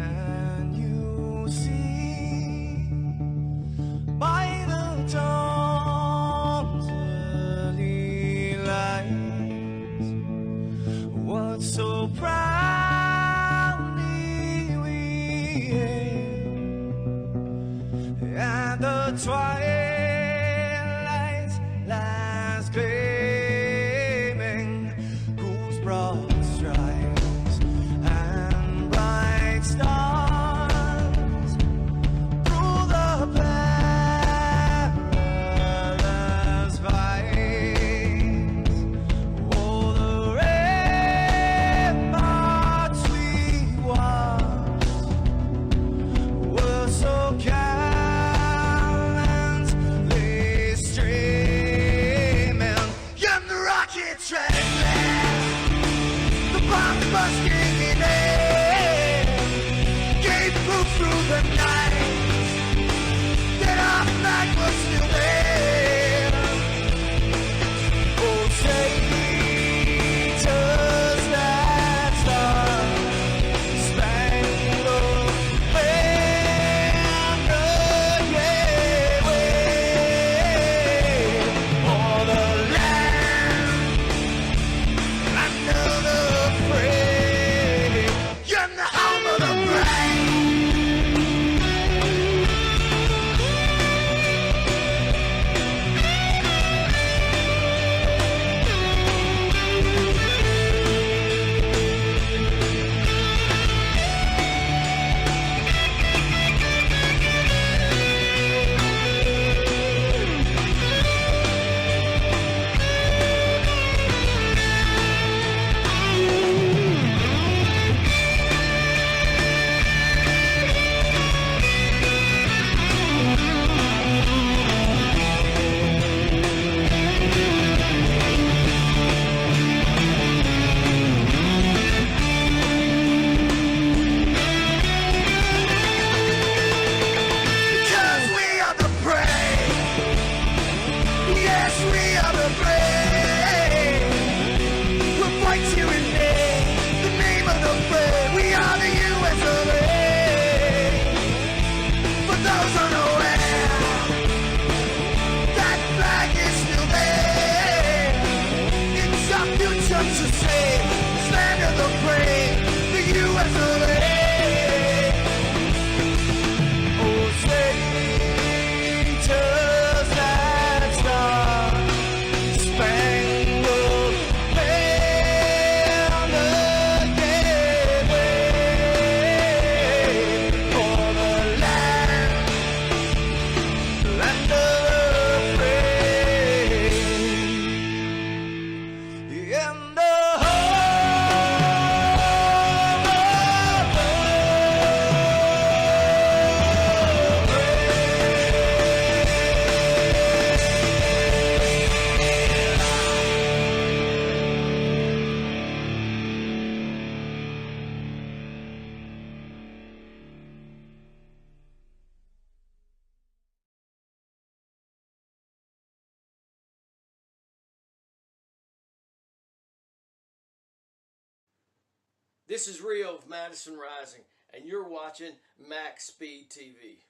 Can you see by the dawn's early light what so proudly we hailed at the twilight's last gleaming, whose broad stripes and bright stars through the perilous fights, oh, the ramparts we watched were so gallantly streaming, and the rocket train, the bombs bursting in air, gave proof through the night that our flag was still there. Oh, traitors that star-spangled banner, yeah, wave for the land under the free, and the home of the brave. Because we are the brave. Yes, we are the brave. We'll fight you in the name of the brave. We are the US of A. For those unaware, that flag is still there. It's our future to save. This land of the brave, the US of A. Oh, traitors that star-spangled banner, yeah, wave for the land of the free, and the This is Rio of Madison Rising, and you're watching Maxspeed TV.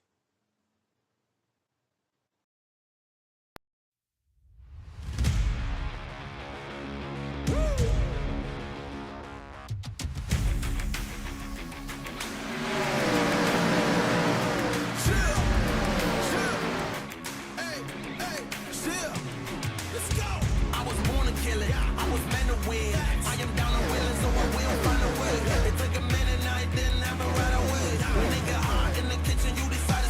I was born to kill it. I was meant to win. I am down and willing, so I will find a way. It took a minute, now it didn't happen right away. When it got hot in the kitchen, you decided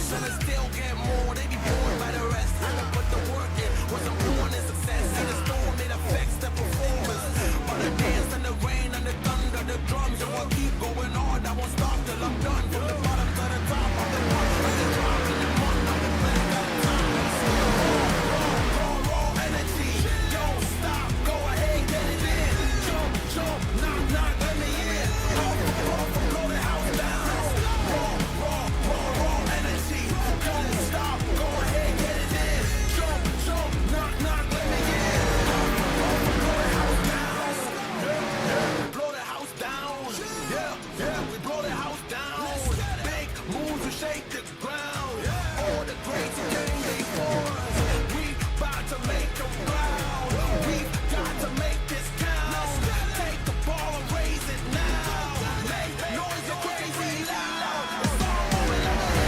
Some still get more, they be bored by the rest. I done put the work in, wasn't born in success. See the storm, it affects the performance. But the dance and the rain and the thunder, the drums, and what keep going on, I won't stop till I'm done. From the bottom to the top, I'm the one, I'm the drop in the mud, I'm the back at the time. Raw energy, don't stop, go ahead, get it in. Jump, jump, knock, knock, let me in. Blow the house down. Raw energy, don't stop, go ahead, get it in. Jump, jump, knock, knock, let me in. Blow the house down. Blow the house down. Yeah, we blow the house down. Big moves, we shake the ground. All the greats who came before us. We about to make them proud. We've got to make this count. Take the ball and raise it now. Make noise crazy loud. It's all moving like a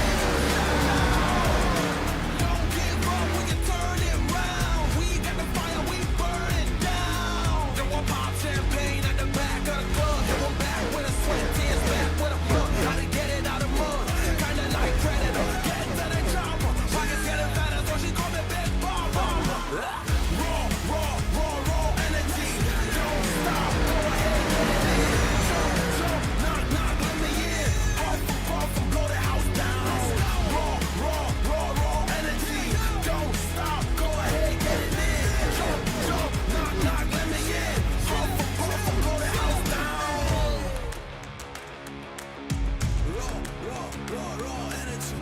don't give up, we can turn it round. We got the fire, we burn it down. Then we'll pop champagne at the back of the club. Then we're back with a sweat, tears back with a plug. Gotta get it out of mud, kinda like Predator. Get to the chopper, pockets getting fatter, so she call me Big Baba. Raw energy, don't stop, go ahead, get it in. Jump, knock, knock, let me in. Puff, and blow the house down. Raw energy, don't stop, go ahead, get it in. Jump, knock, knock, let me in. Puff, and blow the house down. Raw energy.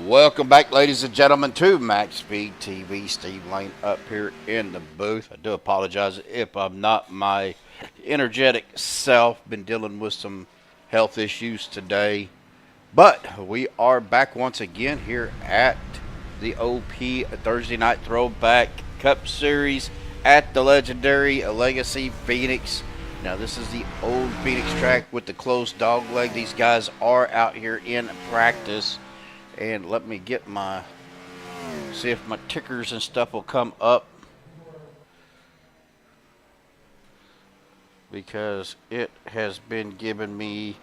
Welcome back, ladies and gentlemen, to Maxspeed TV. Steve Lane up here in the booth. I do apologize if I'm not my energetic self. Been dealing with some health issues today. But we are back once again here at the OP Thursday Night Throwback Cup Series at the legendary Legacy Phoenix. Now, this is the old Phoenix track with the closed dog leg. These guys are out here in practice. And let me get see if my tickers and stuff will come up, because it has been giving me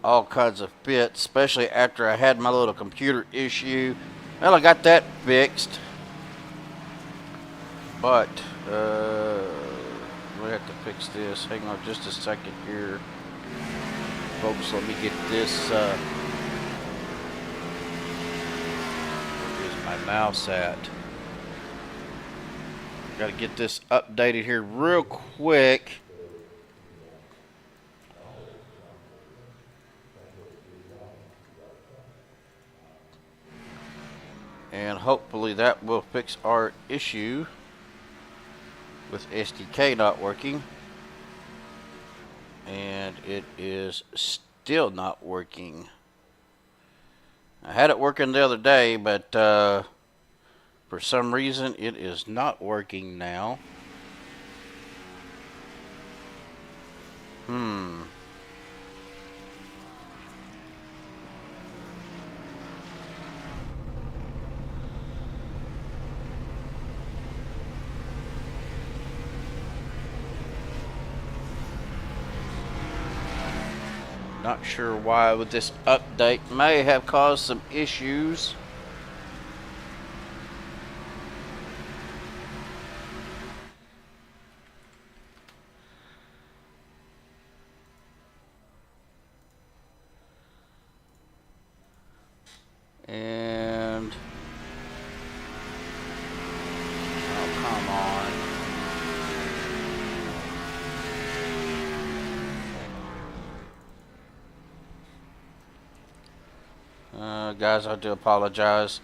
all kinds of fits, especially after I had my little computer issue. Well, I got that fixed, but we have to fix this. Hang on just a second here, folks. Let me get this. My mouse at. Got to get this updated here real quick. And hopefully that will fix our issue with SDK not working. And it is still not working. I had it working the other day, but for some reason it is not working now. Not sure why with this update. May have caused some issues. And oh, come on. Guys, I do apologize.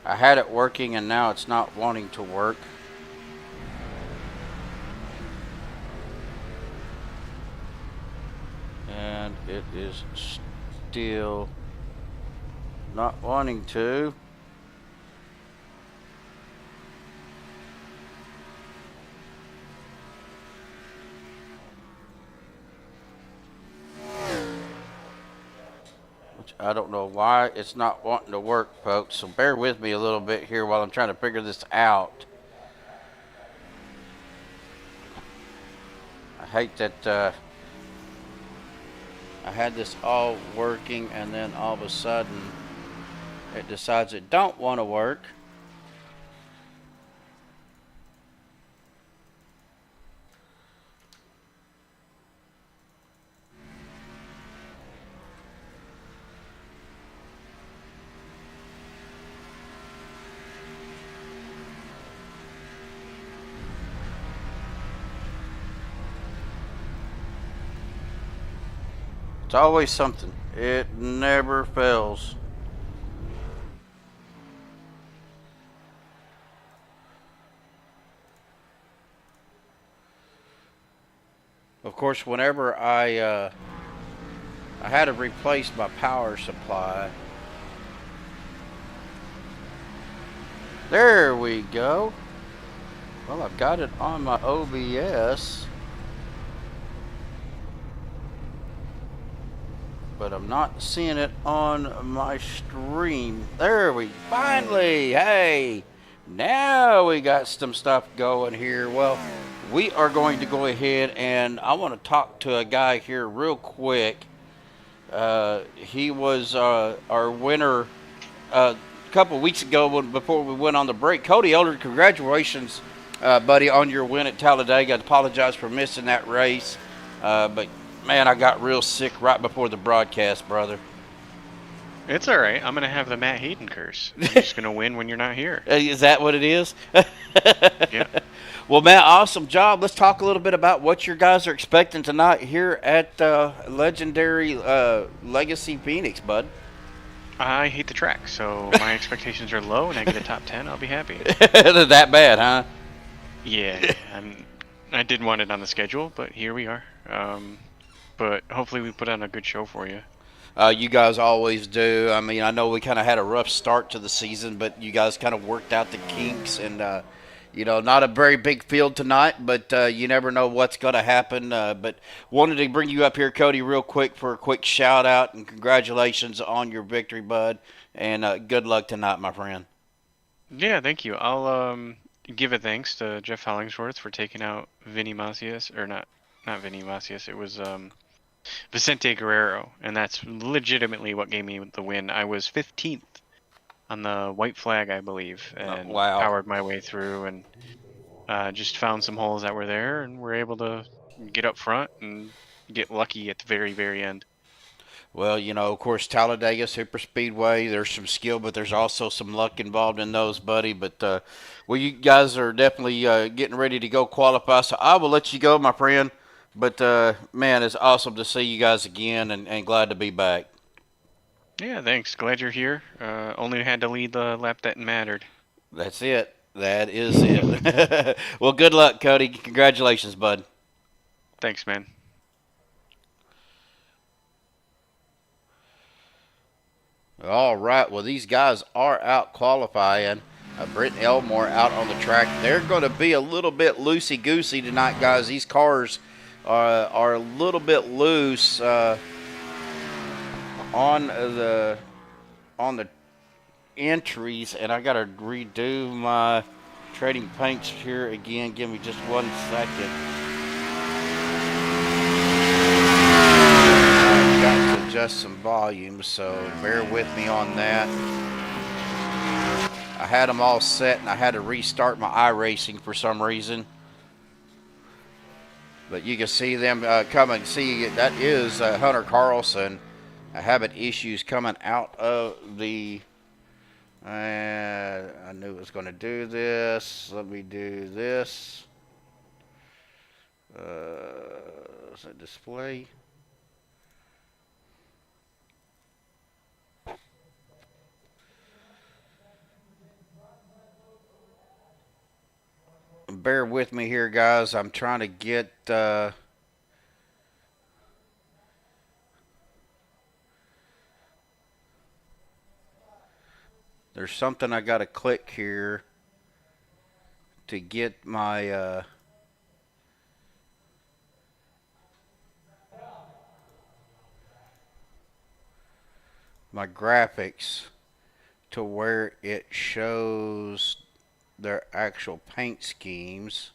I had it working and now it's not wanting to work. And it is still not wanting to. I don't know why it's not wanting to work, folks. So bear with me a little bit here while I'm trying to figure this out. I hate that I had this all working and then all of a sudden it decides it don't want to work. It's always something. It never fails. Of course, whenever I had to replace my power supply. There we go. Well, I've got it on my OBS. But I'm not seeing it on my stream. There we finally, hey, now we got some stuff going here. Well, we are going to go ahead and I want to talk to a guy here real quick. He was our winner a couple weeks ago before we went on the break. Cody Elder, congratulations, buddy, on your win at Talladega. I apologize for missing that race, but man, I got real sick right before the broadcast, brother. It's all right. I'm going to have the Matt Hayden curse. I'm just going to win when you're not here. Is that what it is? Yeah. Well, Matt, awesome job. Let's talk a little bit about what your guys are expecting tonight here at legendary Legacy Phoenix, bud. I hate the track, so my expectations are low, and I get a top 10. I'll be happy. That bad, huh? Yeah. I didn't want it on the schedule, but here we are. But hopefully we put on a good show for you. You guys always do. I mean, I know we kind of had a rough start to the season, but you guys kind of worked out the kinks. And, you know, not a very big field tonight, but you never know what's going to happen. But wanted to bring you up here, Cody, real quick for a quick shout-out and congratulations on your victory, bud. And good luck tonight, my friend. Yeah, thank you. I'll give a thanks to Jeff Hollingsworth for taking out Vinny Macias, or not Vinny Macias. It was Vicente Guerrero, and that's legitimately what gave me the win. I was 15th on the white flag, I believe, and wow. powered my way through and just found some holes that were there and were able to get up front and get lucky at the very, very end. Well, you know, of course, Talladega Super Speedway, there's some skill, but there's also some luck involved in those, buddy. But, well, you guys are definitely getting ready to go qualify, so I will let you go, my friend. But, man, it's awesome to see you guys again and glad to be back. Yeah, thanks. Glad you're here. Only had to lead the lap that mattered. That's it. That is it. Well, good luck, Cody. Congratulations, bud. Thanks, man. All right. Well, these guys are out qualifying. Britt Elmore out on the track. They're going to be a little bit loosey-goosey tonight, guys. These cars are a little bit loose on the entries, and I got to redo my trading paints here again. Give me just 1 second. I've got to adjust some volume, so bear with me on that. I had them all set, and I had to restart my iRacing for some reason. But you can see them coming. See, that is Hunter Carlson having issues coming out of the... I knew it was going to do this. Let me do this. Is it display? Bear with me here, guys. I'm trying to get there's something I got to click here to get my my graphics to where it shows their actual paint schemes.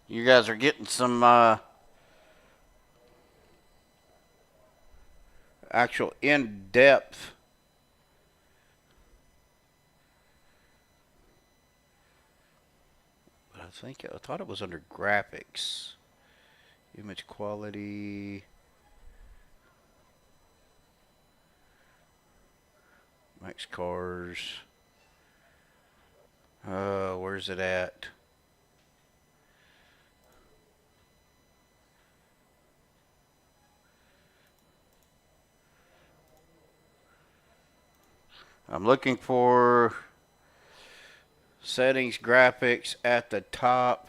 You guys are getting some actual in-depth I thought it was under graphics, image quality, Max Cars. Where's it at? I'm looking for settings, graphics at the top.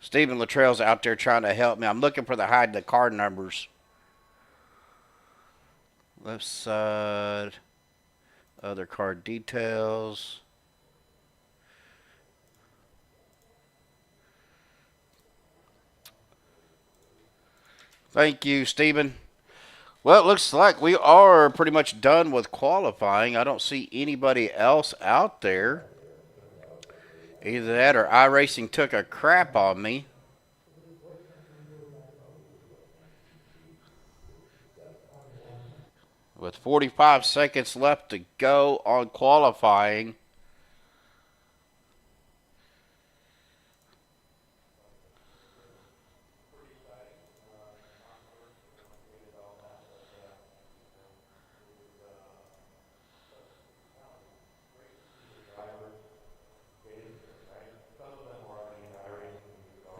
Stephen Luttrell's out there trying to help me. I'm looking for hide the car numbers. Left side, other car details. Thank you, Stephen. Well, it looks like we are pretty much done with qualifying. I don't see anybody else out there. Either that or iRacing took a crap on me. With 45 seconds left to go on qualifying.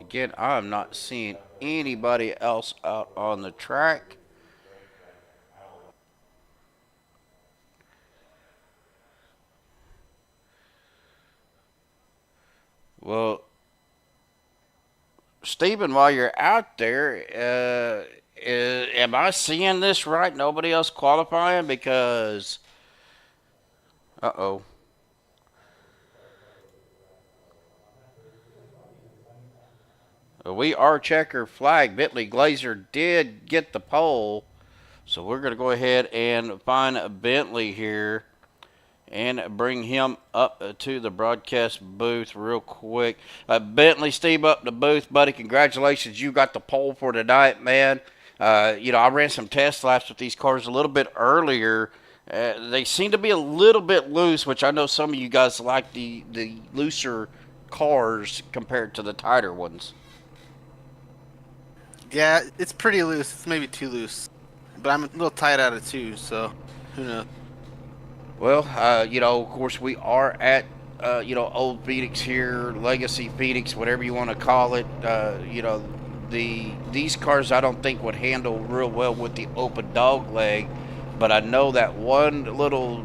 Again, I'm not seeing anybody else out on the track. Well, Stephen, while you're out there, am I seeing this right? Nobody else qualifying? Because, uh-oh. We are checker flag. Bentley Glazer did get the pole. So we're going to go ahead and find Bentley here and bring him up to the broadcast booth real quick. Bentley, Steve, up the booth, buddy. Congratulations. You got the pole for tonight, man. I ran some test laps with these cars a little bit earlier. They seem to be a little bit loose, which I know some of you guys like the looser cars compared to the tighter ones. Yeah, it's pretty loose. It's maybe too loose. But I'm a little tight out of two, so who knows? Well, of course, we are at, Old Phoenix here, Legacy Phoenix, whatever you want to call it. These cars I don't think would handle real well with the open dog leg. But I know that one little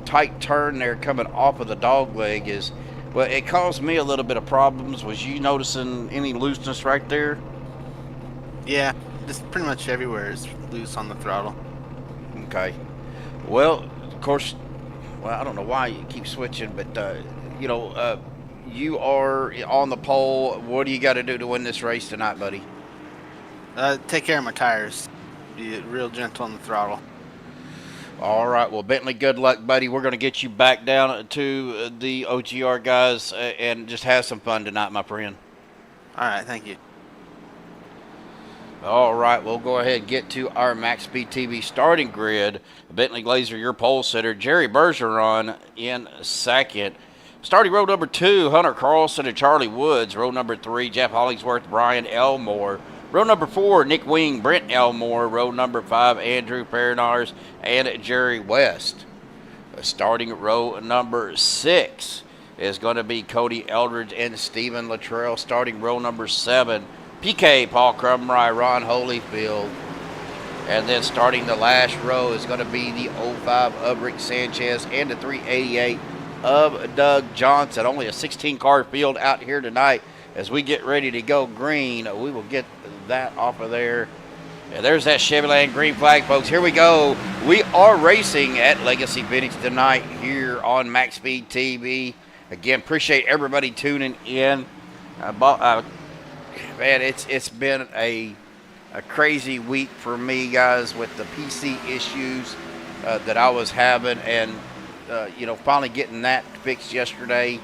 tight turn there coming off of the dog leg it caused me a little bit of problems. Was you noticing any looseness right there? Yeah, just pretty much everywhere is loose on the throttle. Okay. Well, of course, I don't know why you keep switching, but, you are on the pole. What do you got to do to win this race tonight, buddy? Take care of my tires. Be real gentle on the throttle. All right. Well, Bentley, good luck, buddy. We're going to get you back down to the OGR guys and just have some fun tonight, my friend. All right. Thank you. All right, we'll go ahead and get to our Maxspeed TV starting grid. Bentley Glazer, your pole sitter. Jerry Bergeron in second. Starting row number 2, Hunter Carlson and Charlie Woods. Row number 3, Jeff Hollingsworth, Brian Elmore. Row number 4, Nick Wing, Brent Elmore. Row number 5, Andrew Paranars and Jerry West. Starting row number 6 is going to be Cody Eldridge and Stephen Luttrell. Starting row number 7, PK, Paul Crumry, Ron Holyfield. And then starting the last row is going to be the 05 of Rick Sanchez and the 388 of Doug Johnson. Only a 16-car field out here tonight. As we get ready to go green, we will get that off of there Yeah, there's that Chevrolet green flag, folks. Here we go. We are racing at Legacy Phoenix tonight here on Maxspeed TV. Again, appreciate everybody tuning in. Man, it's been a crazy week for me, guys, with the PC issues that I was having, and finally getting that fixed yesterday,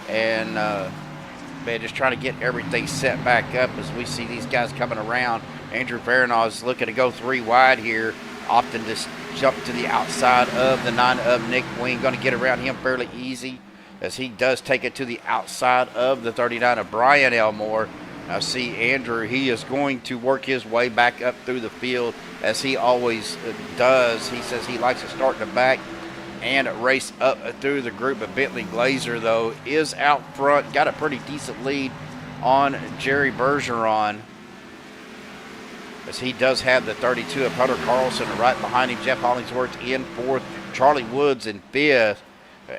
and man, just trying to get everything set back up as we see these guys coming around. Andrew Farinagh's looking to go 3 wide here, opting to jump to the outside of the 9 of Nick Wing. Going to get around him fairly easy as he does take it to the outside of the 39 of Brian Elmore. Now see Andrew, he is going to work his way back up through the field as he always does. He says he likes to start in the back and race up through the group. But Bentley Glazer, though, is out front. Got a pretty decent lead on Jerry Bergeron, as he does have the 32 of Hunter Carlson right behind him. Jeff Hollingsworth in 4th. Charlie Woods in 5th.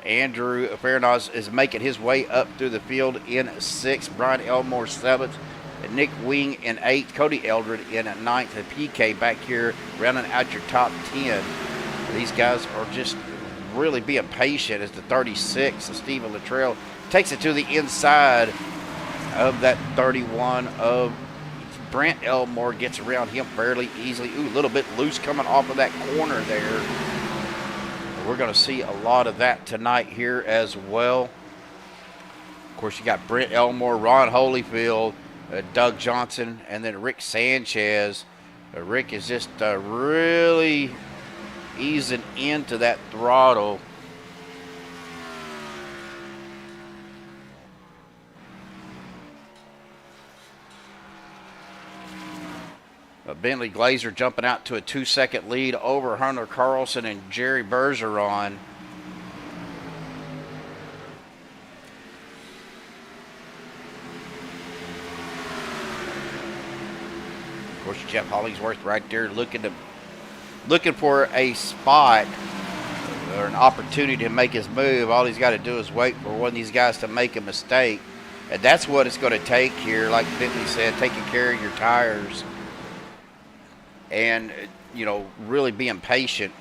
Andrew Farinaghs is making his way up through the field in 6th. Brian Elmore 7th. Nick Wing in 8th. Cody Eldred in 9th. And PK back here rounding out your top 10. These guys are just really being patient as the 36 of Stephen Luttrell takes it to the inside of that 31 of Brent Elmore, gets around him fairly easily. Ooh, a little bit loose coming off of that corner there. We're going to see a lot of that tonight here as well. Of course, you got Brent Elmore, Ron Holyfield, Doug Johnson, and then Rick Sanchez. Rick is just really easing into that throttle. Bentley Glazer jumping out to a 2-second lead over Hunter Carlson and Jerry Bergeron. Of course, Jeff Hollingsworth right there looking for a spot or an opportunity to make his move. All he's got to do is wait for one of these guys to make a mistake. And that's what it's going to take here, like Bentley said, taking care of your tires. And, really being patient.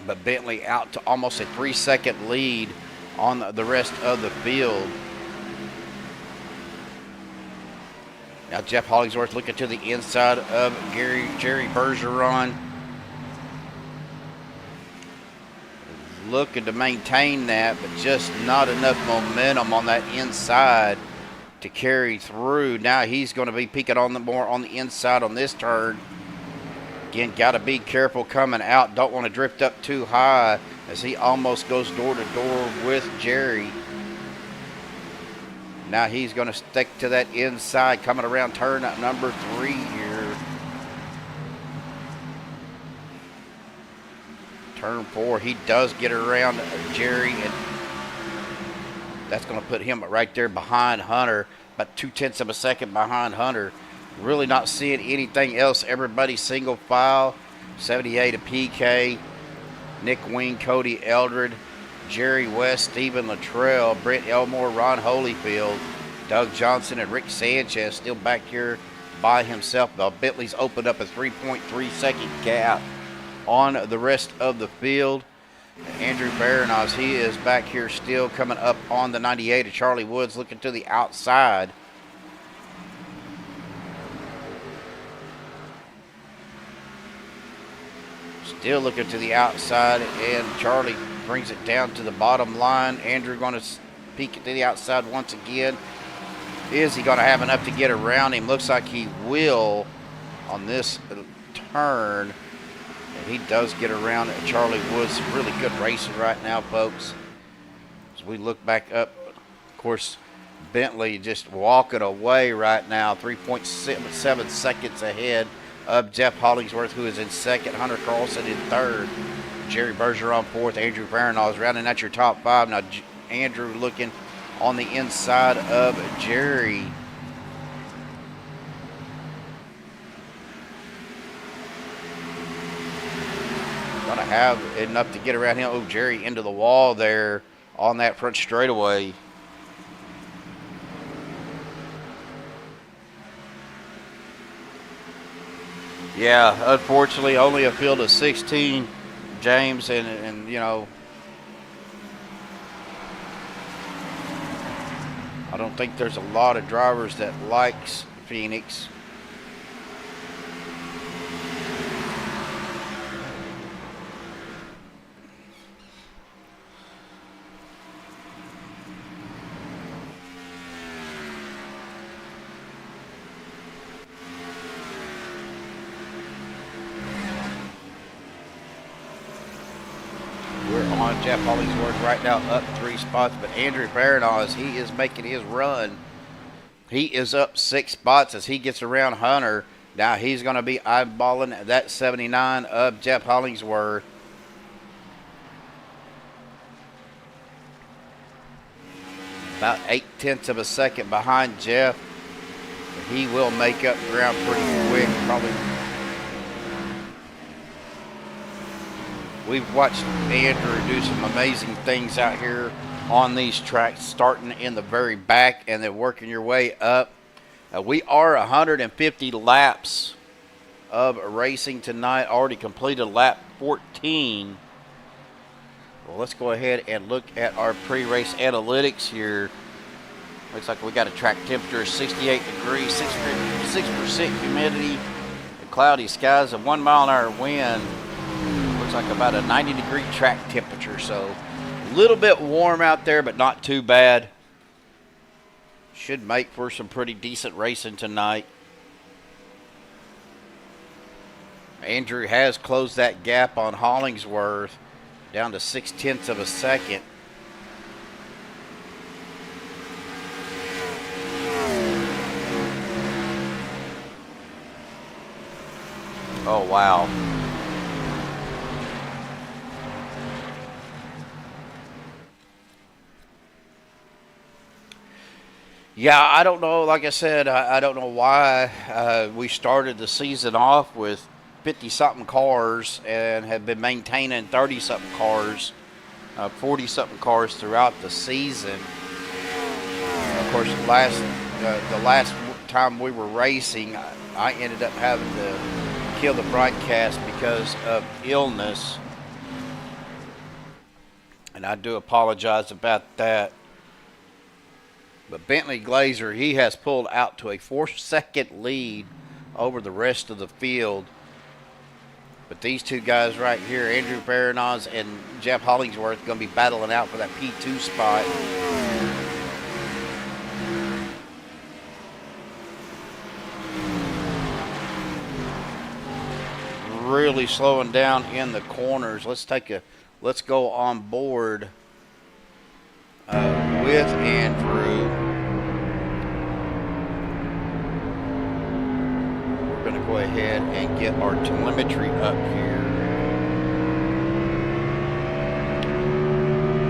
But Bentley out to almost a 3-second lead on the rest of the field. Now Jeff Hollingsworth looking to the inside of Jerry Bergeron. Looking to maintain that, but just not enough momentum on that inside to carry through. Now he's going to be peeking on more on the inside on this turn. Again, got to be careful coming out. Don't want to drift up too high as he almost goes door to door with Jerry. Now he's going to stick to that inside coming around turn number 3 here. Turn 4, he does get around Jerry, and that's going to put him right there behind Hunter, about 0.2 of a second behind Hunter. Really not seeing anything else. Everybody single file. 78 of PK, Nick Wing, Cody Eldred, Jerry West, Stephen Luttrell, Brent Elmore, Ron Holyfield, Doug Johnson, and Rick Sanchez still back here by himself. Now Bentley's opened up a 3.3 second gap on the rest of the field. Andrew Farinaghs, he is back here still coming up on the 98 of Charlie Woods, looking to the outside. Still looking to the outside, and Charlie brings it down to the bottom line. Andrew going to peek it to the outside once again. Is he going to have enough to get around him? Looks like he will on this turn. And he does get around Charlie Woods. Really good racing right now, folks. As we look back up, of course, Bentley just walking away right now. 3.7 seconds ahead of Jeff Hollingsworth, who is in 2nd. Hunter Carlson in 3rd. Jerry Bergeron 4th. Andrew Farinaghs rounding out your top 5. Now Andrew looking on the inside of Jerry. Gonna have enough to get around him. Oh, Jerry into the wall there on that front straightaway. Yeah, unfortunately, only a field of 16, James, and you know, I don't think there's a lot of drivers that likes Phoenix. We're on Jeff Hollingsworth right now, up 3 spots, but Andrew Baranoz, he is making his run. He is up 6 spots as he gets around Hunter. Now he's going to be eyeballing that 79 of Jeff Hollingsworth. About 0.8 of a second behind Jeff. He will make up ground pretty quick, probably. We've watched Andrew do some amazing things out here on these tracks, starting in the very back and then working your way up. We are 150 laps of racing tonight, already completed lap 14. Well, let's go ahead and look at our pre-race analytics here. Looks like we got a track temperature of 68 degrees, 6% humidity, and cloudy skies, a 1 mile an hour wind. Looks like about a 90-degree track temperature, so a little bit warm out there, but not too bad. Should make for some pretty decent racing tonight. Andrew has closed that gap on Hollingsworth down to 0.6 of a second. Oh, wow. Yeah, I don't know. Like I said, I don't know why we started the season off with 50-something cars and have been maintaining 30-something cars, 40-something cars throughout the season. Of course, the last time we were racing, I ended up having to kill the broadcast because of illness, and I do apologize about that. But Bentley Glazer, he has pulled out to a 4-second lead over the rest of the field. But these two guys right here, Andrew Baranoz and Jeff Hollingsworth, going to be battling out for that P2 spot. Really slowing down in the corners. Let's go on board with Andrew. We're going to go ahead and get our telemetry up here,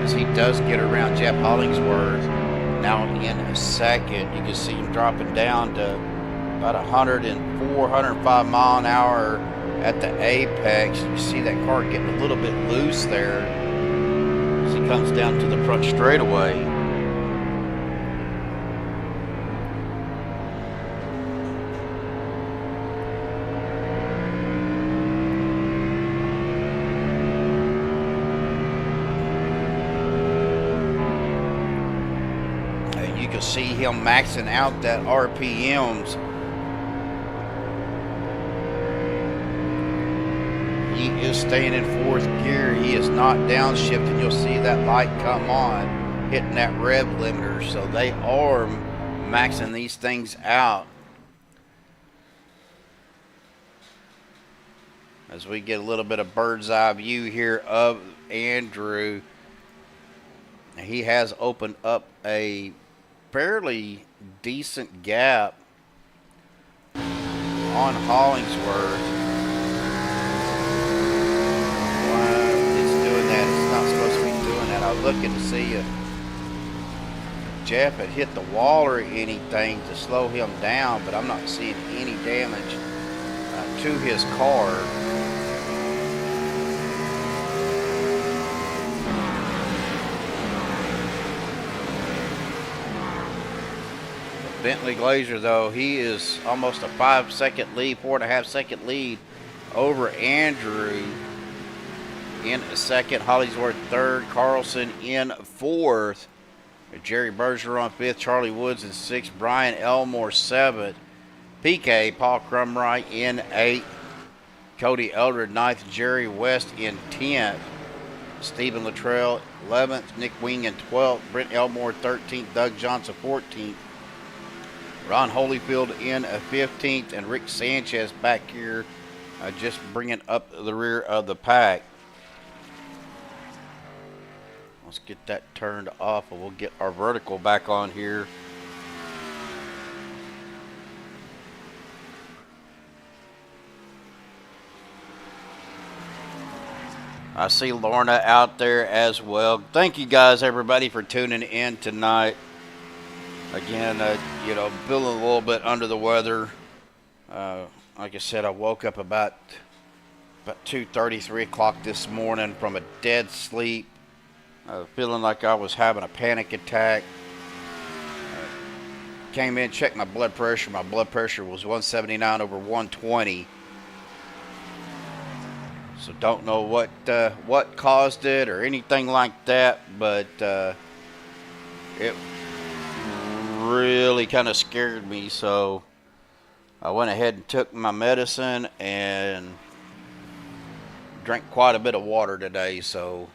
as he does get around Jeff Hollingsworth now in a second. You can see him dropping down to about 104, 105 mile an hour at the apex. You see that car getting a little bit loose there as he comes down to the front straightaway. And you can see him maxing out that RPMs. He is staying in 4th gear. He is not downshifting. You'll see that light come on, hitting that rev limiter. So they are maxing these things out. As we get a little bit of bird's eye view here of Andrew, he has opened up a fairly decent gap on Hollingsworth. I was looking to see if Jeff had hit the wall or anything to slow him down, but I'm not seeing any damage to his car. Bentley Glazer, though, he is almost a 5-second lead, 4.5-second lead over Andrew in second. Hollingsworth third. Carlson in fourth. Jerry Bergeron 5th. Charlie Woods in 6th. Brian Elmore 7th. PK Paul Crumright in 8th. Cody Eldred 9th. Jerry West in 10th. Stephen Luttrell 11th. Nick Wing in 12th. Brent Elmore 13th. Doug Johnson 14th. Ron Holyfield in 15th. And Rick Sanchez back here just bringing up the rear of the pack. Let's get that turned off and we'll get our vertical back on here. I see Lorna out there as well. Thank you guys, everybody, for tuning in tonight. Again, you know, feeling a little bit under the weather. Like I said, I woke up about 2:30, 3 o'clock this morning from a dead sleep. Feeling like I was having a panic attack. Came in, checked my blood pressure. My blood pressure was 179 over 120. So don't know what caused it or anything like that, but it really kind of scared me. So I went ahead and took my medicine and drank quite a bit of water today. So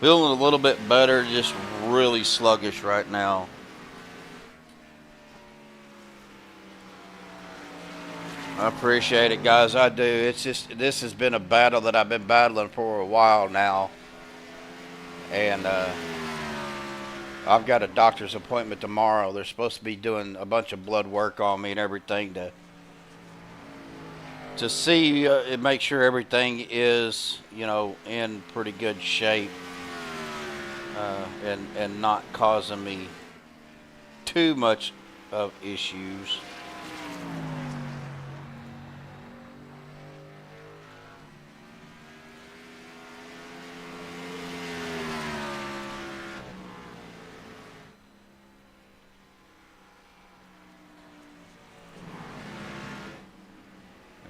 feeling a little bit better, just really sluggish right now. I appreciate it, guys. I do. It's just, this has been a battle that I've been battling for a while now. And I've got a doctor's appointment tomorrow. They're supposed to be doing a bunch of blood work on me and everything to see and make sure everything is, you know, in pretty good shape. And not causing me too much of issues.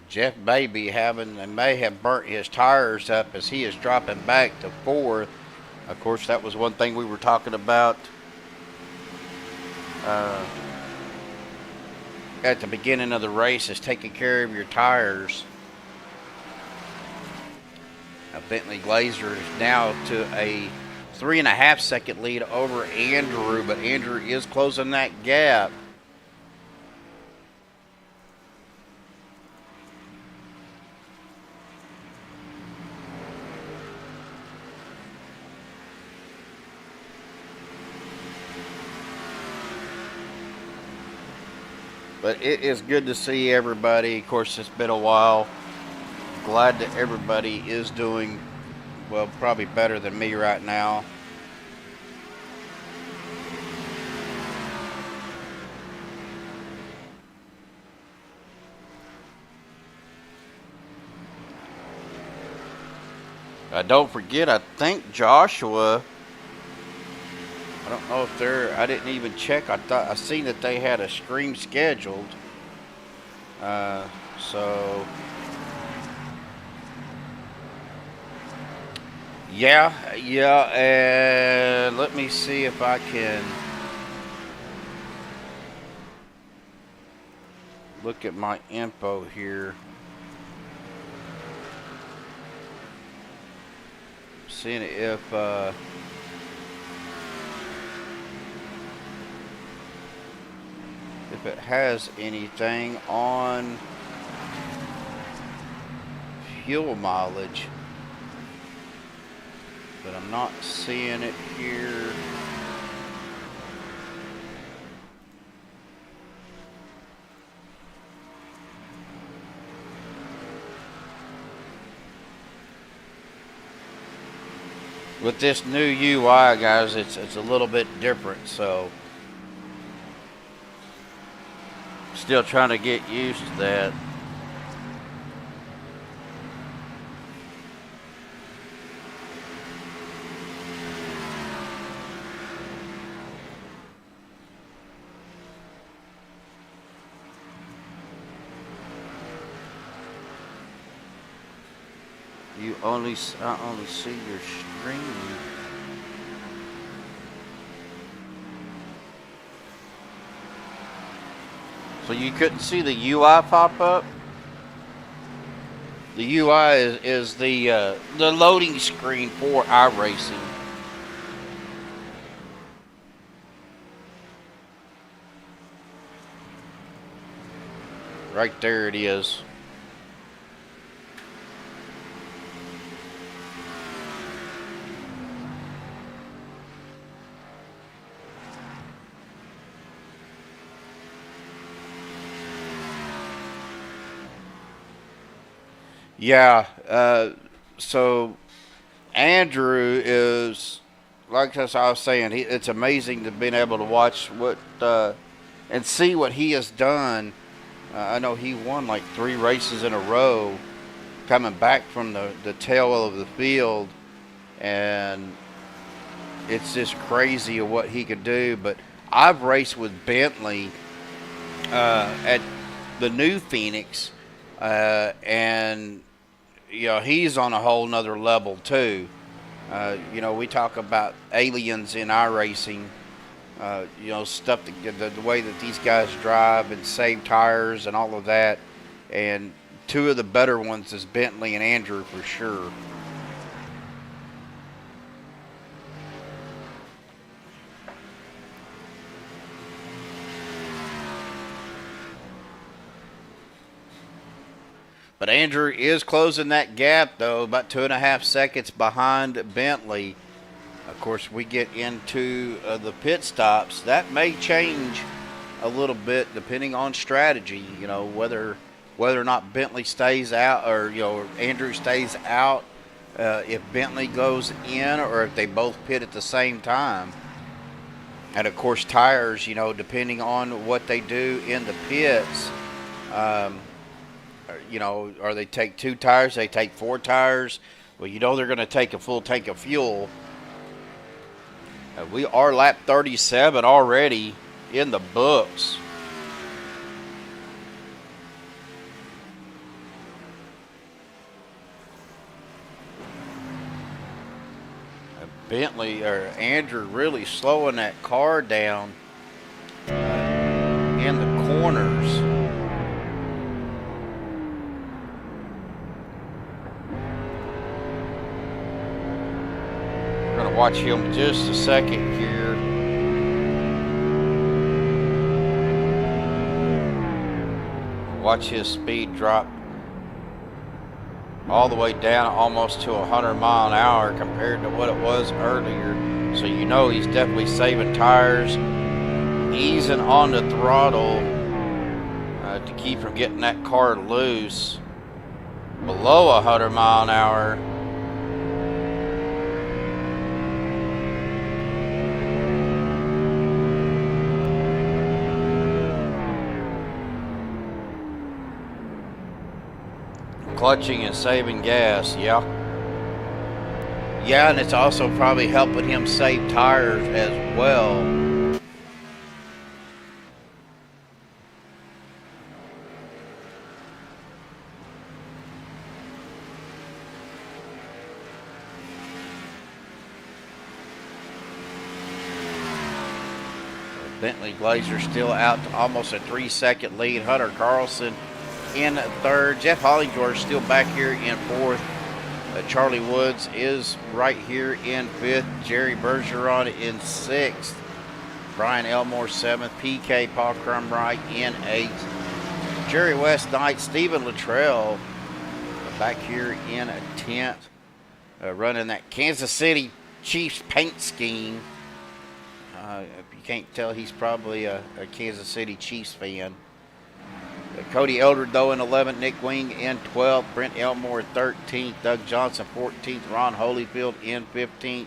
Jeff may have burnt his tires up as he is dropping back to 4th. Of course, that was one thing we were talking about at the beginning of the race, is taking care of your tires. Now, Bentley Glazer is now to a 3.5-second lead over Andrew, but Andrew is closing that gap. But it is good to see everybody. Of course, it's been a while. Glad that everybody is doing, well, probably better than me right now. Don't forget, I think Joshua, I don't know if I didn't even check. I seen that they had a stream scheduled. So yeah, and let me see if I can look at my info here. Seeing if it has anything on fuel mileage, but I'm not seeing it here. With this new UI, guys, it's a little bit different, so still trying to get used to that. I only see your screen. So you couldn't see the UI pop up? The UI is the loading screen for iRacing. Right there it is. Yeah, so Andrew is, like as I was saying, it's amazing to being able to watch what and see what he has done. I know he won like 3 races in a row, coming back from the tail of the field, and it's just crazy of what he could do. But I've raced with Bentley at the new Phoenix, and you know, he's on a whole nother level too. You know, we talk about aliens in our racing. You know, stuff that the way that these guys drive and save tires and all of that. And 2 of the better ones is Bentley and Andrew for sure. But Andrew is closing that gap, though, about 2.5 seconds behind Bentley. Of course, we get into the pit stops. That may change a little bit depending on strategy. You know, whether or not Bentley stays out, or you know, Andrew stays out. If Bentley goes in, or if they both pit at the same time. And of course, tires. You know, depending on what they do in the pits. You know, or they take 2 tires, they take 4 tires. Well, you know they're going to take a full tank of fuel. We are lap 37 already in the books. Bentley or Andrew really slowing that car down in the corners. Watch him just a second here. Watch his speed drop all the way down almost to 100 mile an hour compared to what it was earlier. So you know he's definitely saving tires, easing on the throttle to keep from getting that car loose below 100 mile an hour. Clutching and saving gas, yeah. Yeah, and it's also probably helping him save tires as well. Bentley Glazer still out to almost a 3-second lead. Hunter Carlson in 3rd. Jeff Hollingsworth still back here in 4th. Charlie Woods is right here in 5th. Jerry Bergeron in 6th. Brian Elmore 7th. PK Paul Crumbright in 8th. Jerry West Knight, Stephen Luttrell back here in 10th. Running that Kansas City Chiefs paint scheme. If you can't tell, he's probably a Kansas City Chiefs fan. Cody Eldred, though, in 11th. Nick Wing in 12th. Brent Elmore 13th. Doug Johnson 14th. Ron Holyfield in 15th.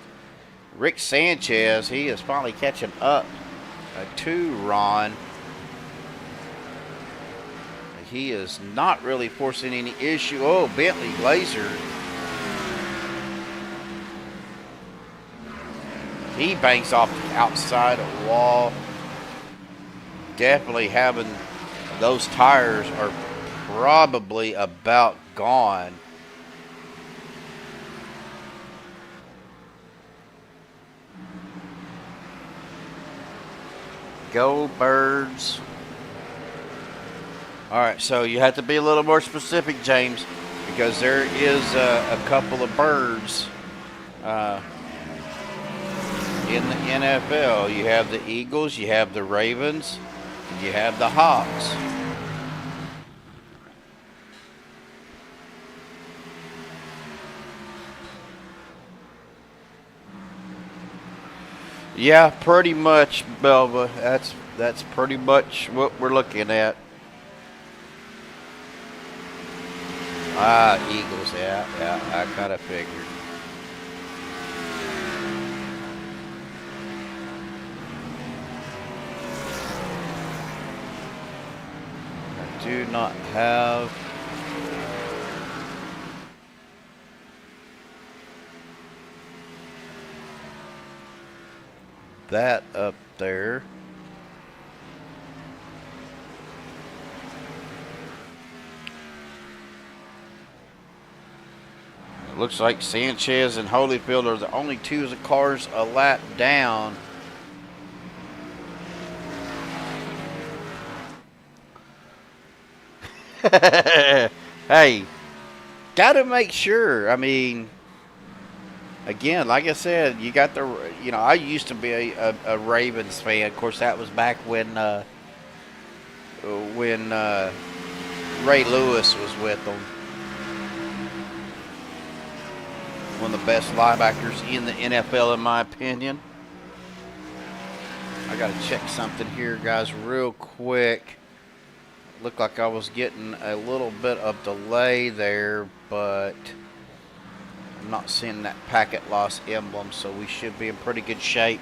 Rick Sanchez, he is finally catching up to Ron. He is not really forcing any issue. Oh, Bentley Glazer. He banks off the outside of the wall. Definitely having those tires are probably about gone. Go Birds. All right, so you have to be a little more specific, James, because there is a couple of birds in the NFL. You have the Eagles, you have the Ravens, you have the Hawks. Yeah, pretty much, Belva. That's pretty much what we're looking at. Eagles, yeah, I kind of figured. I do not have that up there. Looks like Sanchez and Holyfield are the only two of the cars a lap down. Hey, gotta make sure. I mean, again, like I said, you got the, you know, I used to be a Ravens fan. Of course, that was back when Ray Lewis was with them. One of the best linebackers in the NFL, in my opinion. I got to check something here, guys, real quick. Looked like I was getting a little bit of delay there, but I'm not seeing that packet loss emblem, so we should be in pretty good shape.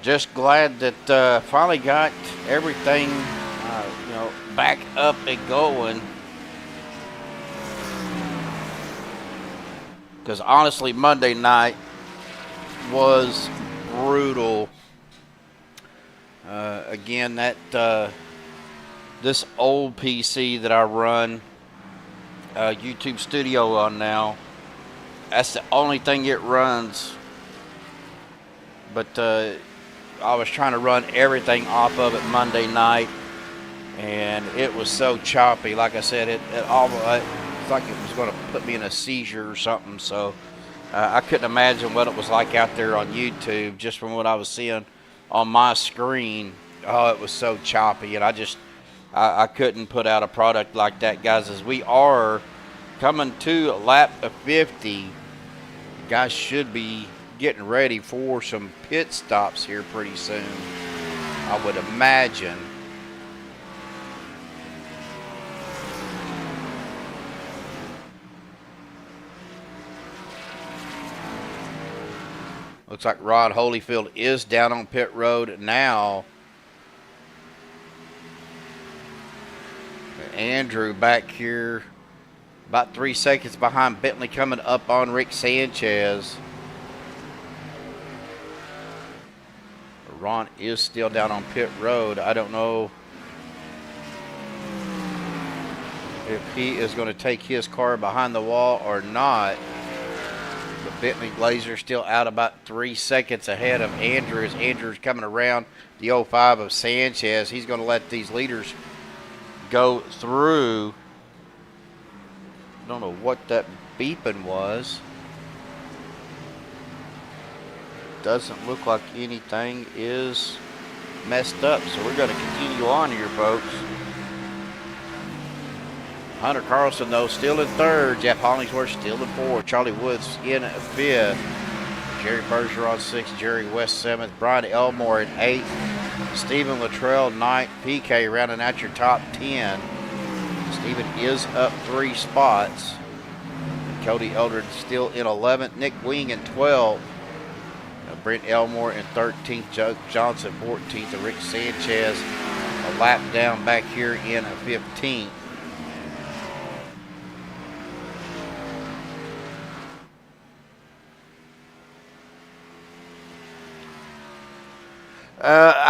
Just glad that finally got everything, you know, back up and going. Because honestly, Monday night was brutal. Again, that this old PC that I run YouTube Studio on now, that's the only thing it runs. But I was trying to run everything off of it Monday night, and it was so choppy. Like I said, it almost, it's like it was going to put me in a seizure or something. So I couldn't imagine what it was like out there on YouTube, just from what I was seeing on my screen. Oh, it was so choppy, and I couldn't put out a product like that, guys. As we are coming to lap of 50, guys should be getting ready for some pit stops here pretty soon, I would imagine. Looks like Rod Holyfield is down on pit road now. Andrew back here about 3 seconds behind Bentley, coming up on Rick Sanchez. Ron is still down on pit road. I don't know if he is going to take his car behind the wall or not. But Bentley Glazer still out about 3 seconds ahead of Andrew, as Andrew's coming around the 05 of Sanchez. He's going to let these leaders go through. Don't know what that beeping was. Doesn't look like anything is messed up, so we're going to continue on here, folks. Hunter Carlson, though, still in third. Jeff Hollingsworth still in fourth. Charlie Woods in fifth. Jerry Bergeron sixth. Jerry West seventh. Brian Elmore in eighth. Stephen Luttrell ninth. PK rounding out your top 10. Stephen is up 3 spots. Cody Eldred still in 11th. Nick Wing in 12th. Brent Elmore in 13th. Joe Johnson 14th. And Rick Sanchez a lap down back here in 15th.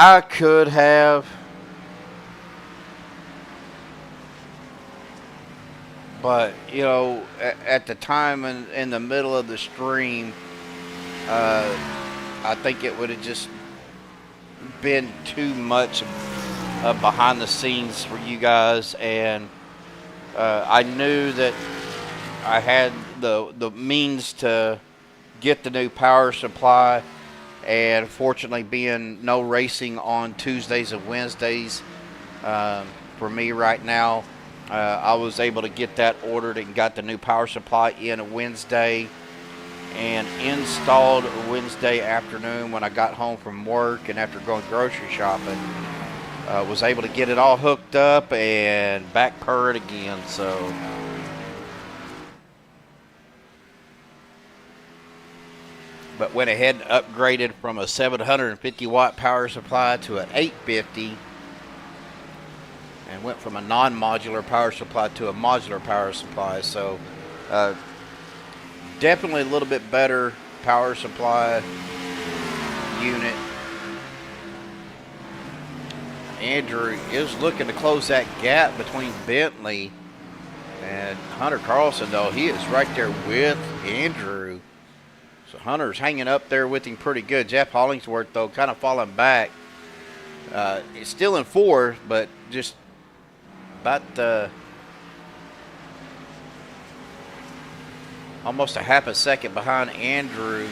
I could have, but you know, at the time in the middle of the stream, I think it would have just been too much behind the scenes for you guys, and I knew that I had the means to get the new power supply, and fortunately, being no racing on Tuesdays and Wednesdays for me right now, I was able to get that ordered and got the new power supply in Wednesday and installed Wednesday afternoon when I got home from work, and after going grocery shopping, was able to get it all hooked up and back purred again. So but went ahead and upgraded from a 750 watt power supply to an 850, and went from a non-modular power supply to a modular power supply. So definitely a little bit better power supply unit. Andrew is looking to close that gap between Bentley and Hunter Carlson, though. He is right there with Andrew. So Hunter's hanging up there with him pretty good. Jeff Hollingsworth, though, kind of falling back. He's still in fourth, but just about almost a half a second behind Andrew.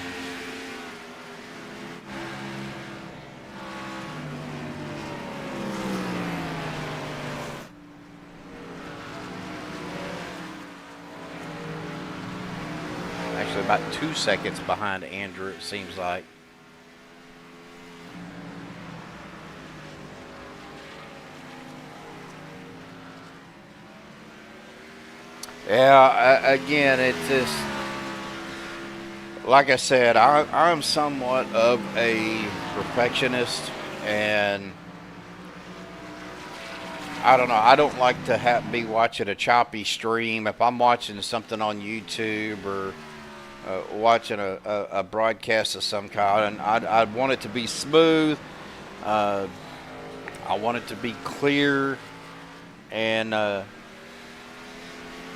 Actually, about 2 seconds behind Andrew, it seems like. Yeah, again, it's just, like I said, I'm somewhat of a perfectionist, and I don't know, I don't like to be watching a choppy stream. If I'm watching something on YouTube or watching a broadcast of some kind, and I want it to be smooth, I want it to be clear and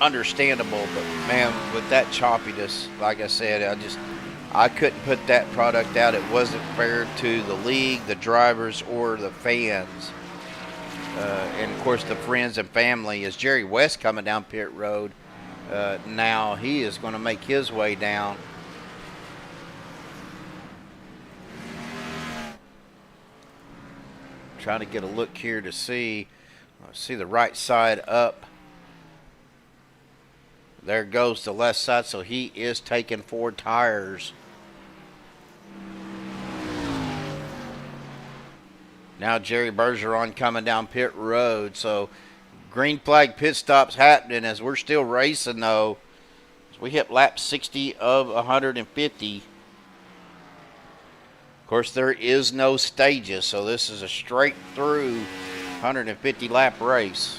understandable. But man, with that choppiness, like I said, I couldn't put that product out. It wasn't fair to the league, the drivers, or the fans, and of course the friends and family. As Jerry West coming down pit road, now he is going to make his way down. Trying to get a look here to see the right side up. There goes the left side, so he is taking 4 tires. Now Jerry Bergeron coming down pit road, so green flag pit stops happening as we're still racing, though. So we hit lap 60 of 150. Of course, there is no stages, so this is a straight through 150 lap race.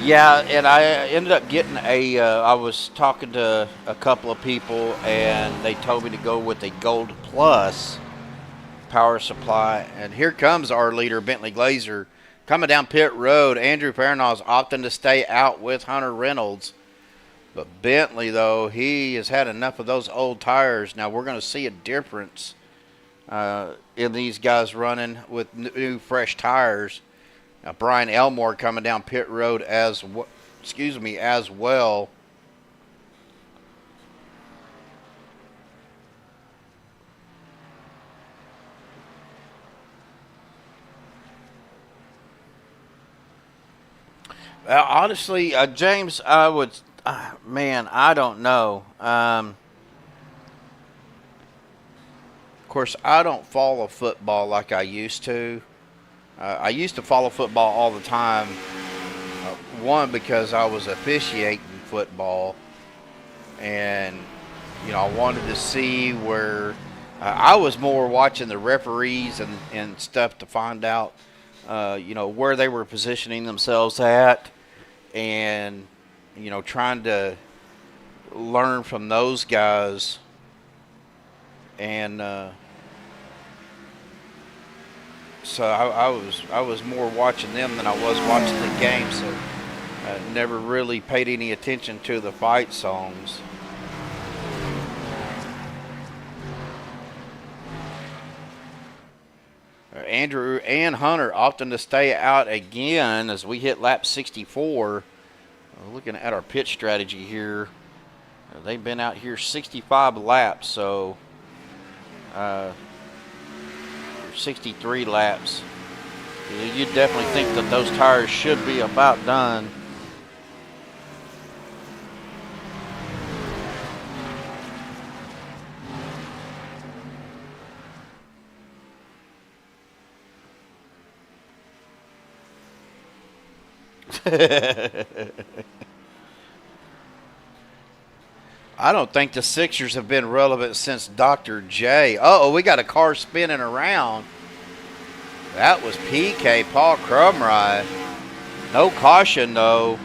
Yeah, and I ended up getting I was talking to a couple of people, and they told me to go with a Gold Plus power supply. And here comes our leader, Bentley Glazer, coming down pit road. Andrew Farnall's opting to stay out with Hunter Reynolds. But Bentley, though, he has had enough of those old tires. Now we're going to see a difference in these guys running with new, fresh tires. Now, Brian Elmore coming down pit road as well. Honestly, James, I would, man, I don't know. Of course, I don't follow football like I used to. I used to follow football all the time. One, because I was officiating football, and I wanted to see where I was more watching the referees and stuff to find out where they were positioning themselves at, and trying to learn from those guys. And so I was more watching them than I was watching the game, so I never really paid any attention to the fight songs. Andrew and Hunter opting to stay out again as we hit lap 64. Looking at our pit strategy here, they've been out here 65 laps, so 63 laps. You definitely think that those tires should be about done. I don't think the Sixers have been relevant since Dr. J. Uh-oh, we got a car spinning around. That was PK, Paul Crumrye. No caution, though.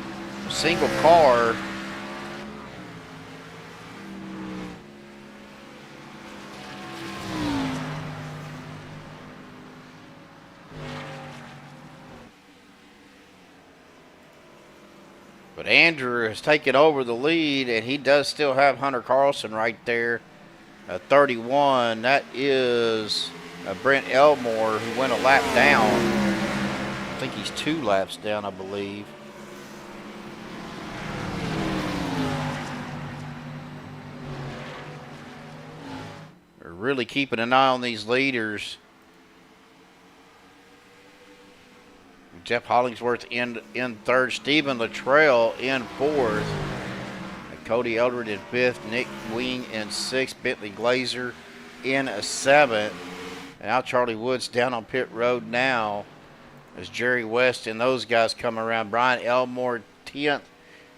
Single car. But Andrew has taken over the lead, and he does still have Hunter Carlson right there at 31. That is Brent Elmore, who went a lap down. I think he's 2 laps down, I believe. We're really keeping an eye on these leaders. Jeff Hollingsworth in third. Stephen Luttrell in fourth. Cody Eldred in fifth. Nick Wing in sixth. Bentley Glazer in a seventh. And now Charlie Woods down on pit road now as Jerry West and those guys come around. Brian Elmore 10th.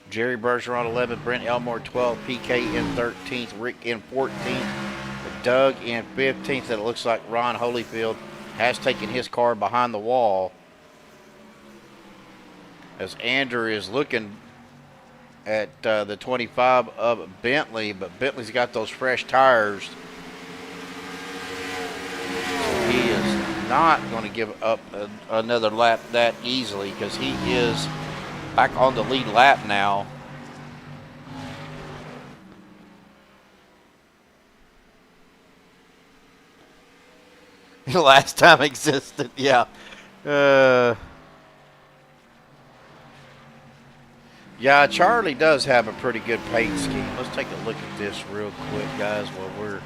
Jerry Bergeron 11th. Brent Elmore 12th. PK in 13th. Rick in 14th. Doug in 15th. And it looks like Ron Holyfield has taken his car behind the wall, as Andrew is looking at the 25 of Bentley, but Bentley's got those fresh tires. So he is not going to give up another lap that easily, because he is back on the lead lap now. Last time existed, yeah. Yeah, Charlie does have a pretty good paint scheme. Let's take a look at this real quick, guys, while we're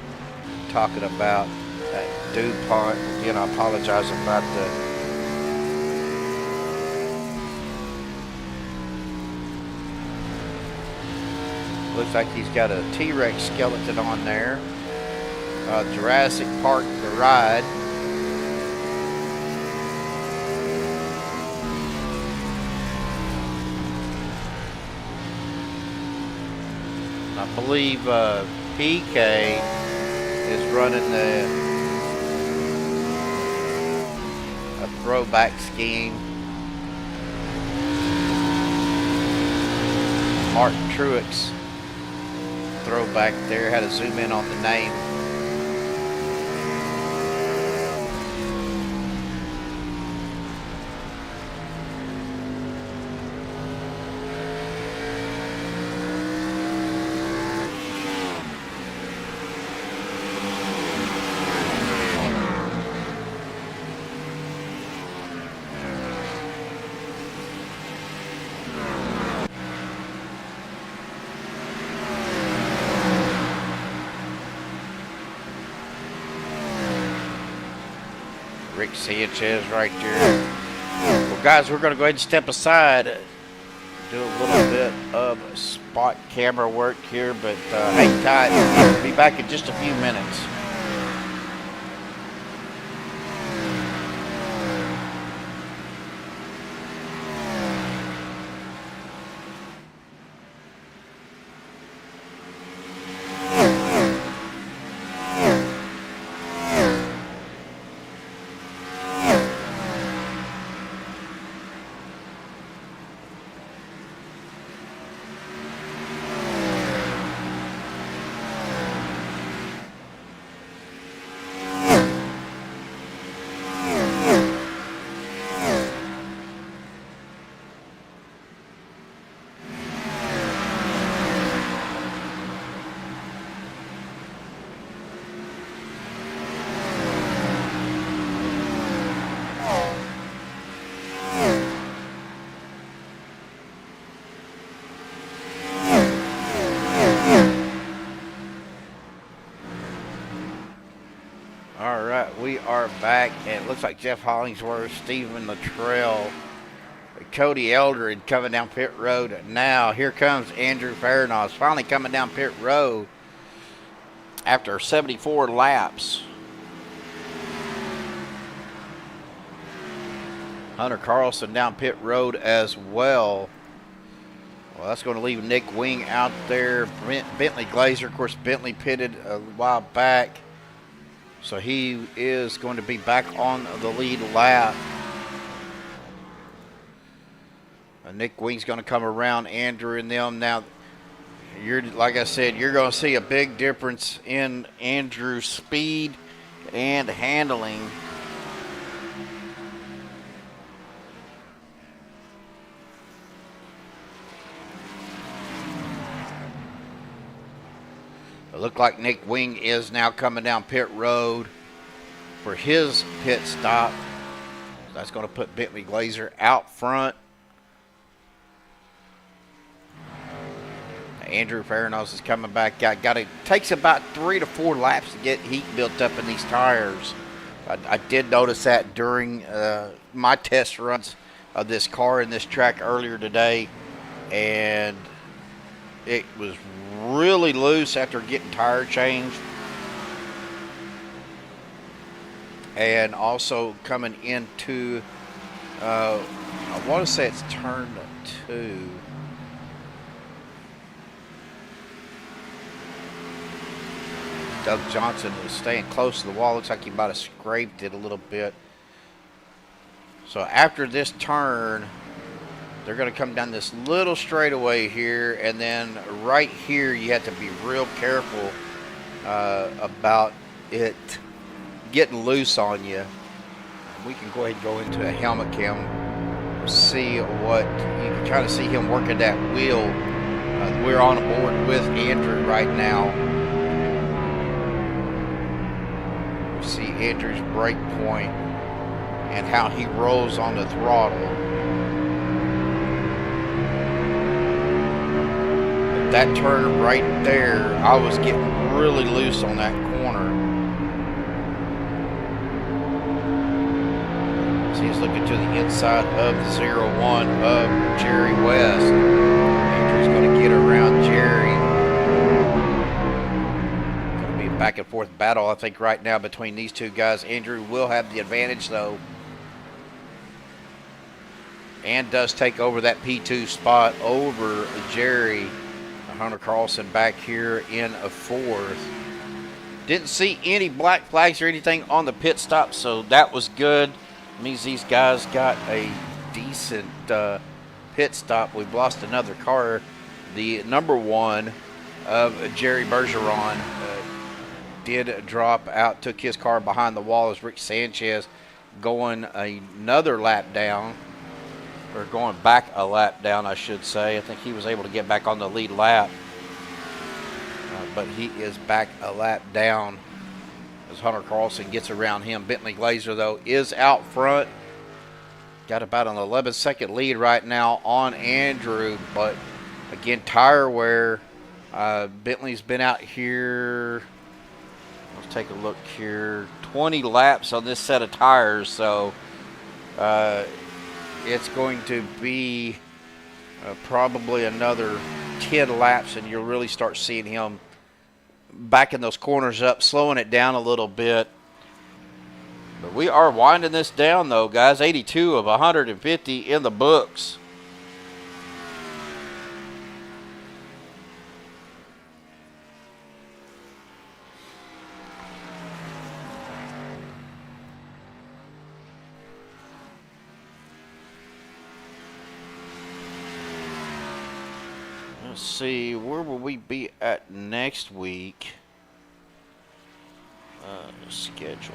talking about that DuPont. Again, I apologize about looks like he's got a T-Rex skeleton on there. Jurassic Park The Ride. I believe PK is running a throwback scheme. Martin Truex throwback there. Had to zoom in on the name. Rick Sanchez right there. Well, guys, we're going to go ahead and step aside, do a little bit of spot camera work here, but hang tight. We'll be back in just a few minutes. car back, and it looks like Jeff Hollingsworth, Stephen Luttrell, Cody Eldred coming down pit road. Now here comes Andrew Farnos, finally coming down pit road after 74 laps. Hunter Carlson down pit road as well. Well, that's going to leave Nick Wing out there. Bentley Glazer, of course, Bentley pitted a while back, so he is going to be back on the lead lap. Nick Wing's going to come around Andrew and them. Now, like I said, you're going to see a big difference in Andrew's speed and handling. It looked like Nick Wing is now coming down pit road for his pit stop. That's going to put Bentley Glazer out front. Andrew Farnos is coming back. Takes about 3 to 4 laps to get heat built up in these tires. I did notice that during my test runs of this car in this track earlier today, and it was really loose after getting tire changed. And also coming into, I want to say it's turn 2. Doug Johnson was staying close to the wall. Looks like he might have scraped it a little bit. So after this turn, they're going to come down this little straightaway here, and then right here you have to be real careful about it getting loose on you. We can go ahead and go into a helmet cam, see what you can kind of see him working that wheel. We're on board with Andrew right now. See Andrew's brake point and how he rolls on the throttle. That turn right there, I was getting really loose on that corner. See, he's looking to the inside of the 0-1 of Jerry West. Andrew's going to get around Jerry. Back and forth battle, I think, right now between these two guys. Andrew will have the advantage, though, and does take over that P2 spot over Jerry. Hunter Carlson back here in a 4th. Didn't see any black flags or anything on the pit stop, so that was good. It means these guys got a decent pit stop. We've lost another car. The number 1 of Jerry Bergeron did drop out, took his car behind the wall as Rick Sanchez going another lap down, or going back a lap down, I should say. I think he was able to get back on the lead lap, but he is back a lap down as Hunter Carlson gets around him. Bentley Glazer, though, is out front. Got about an 11-second lead right now on Andrew, but again, tire wear. Bentley's been out here, let's take a look here, 20 laps on this set of tires, so it's going to be probably another 10 laps, and you'll really start seeing him backing those corners up, slowing it down a little bit. But we are winding this down, though, guys. 82 of 150 in the books. Let's see, where will we be at next week? Schedule.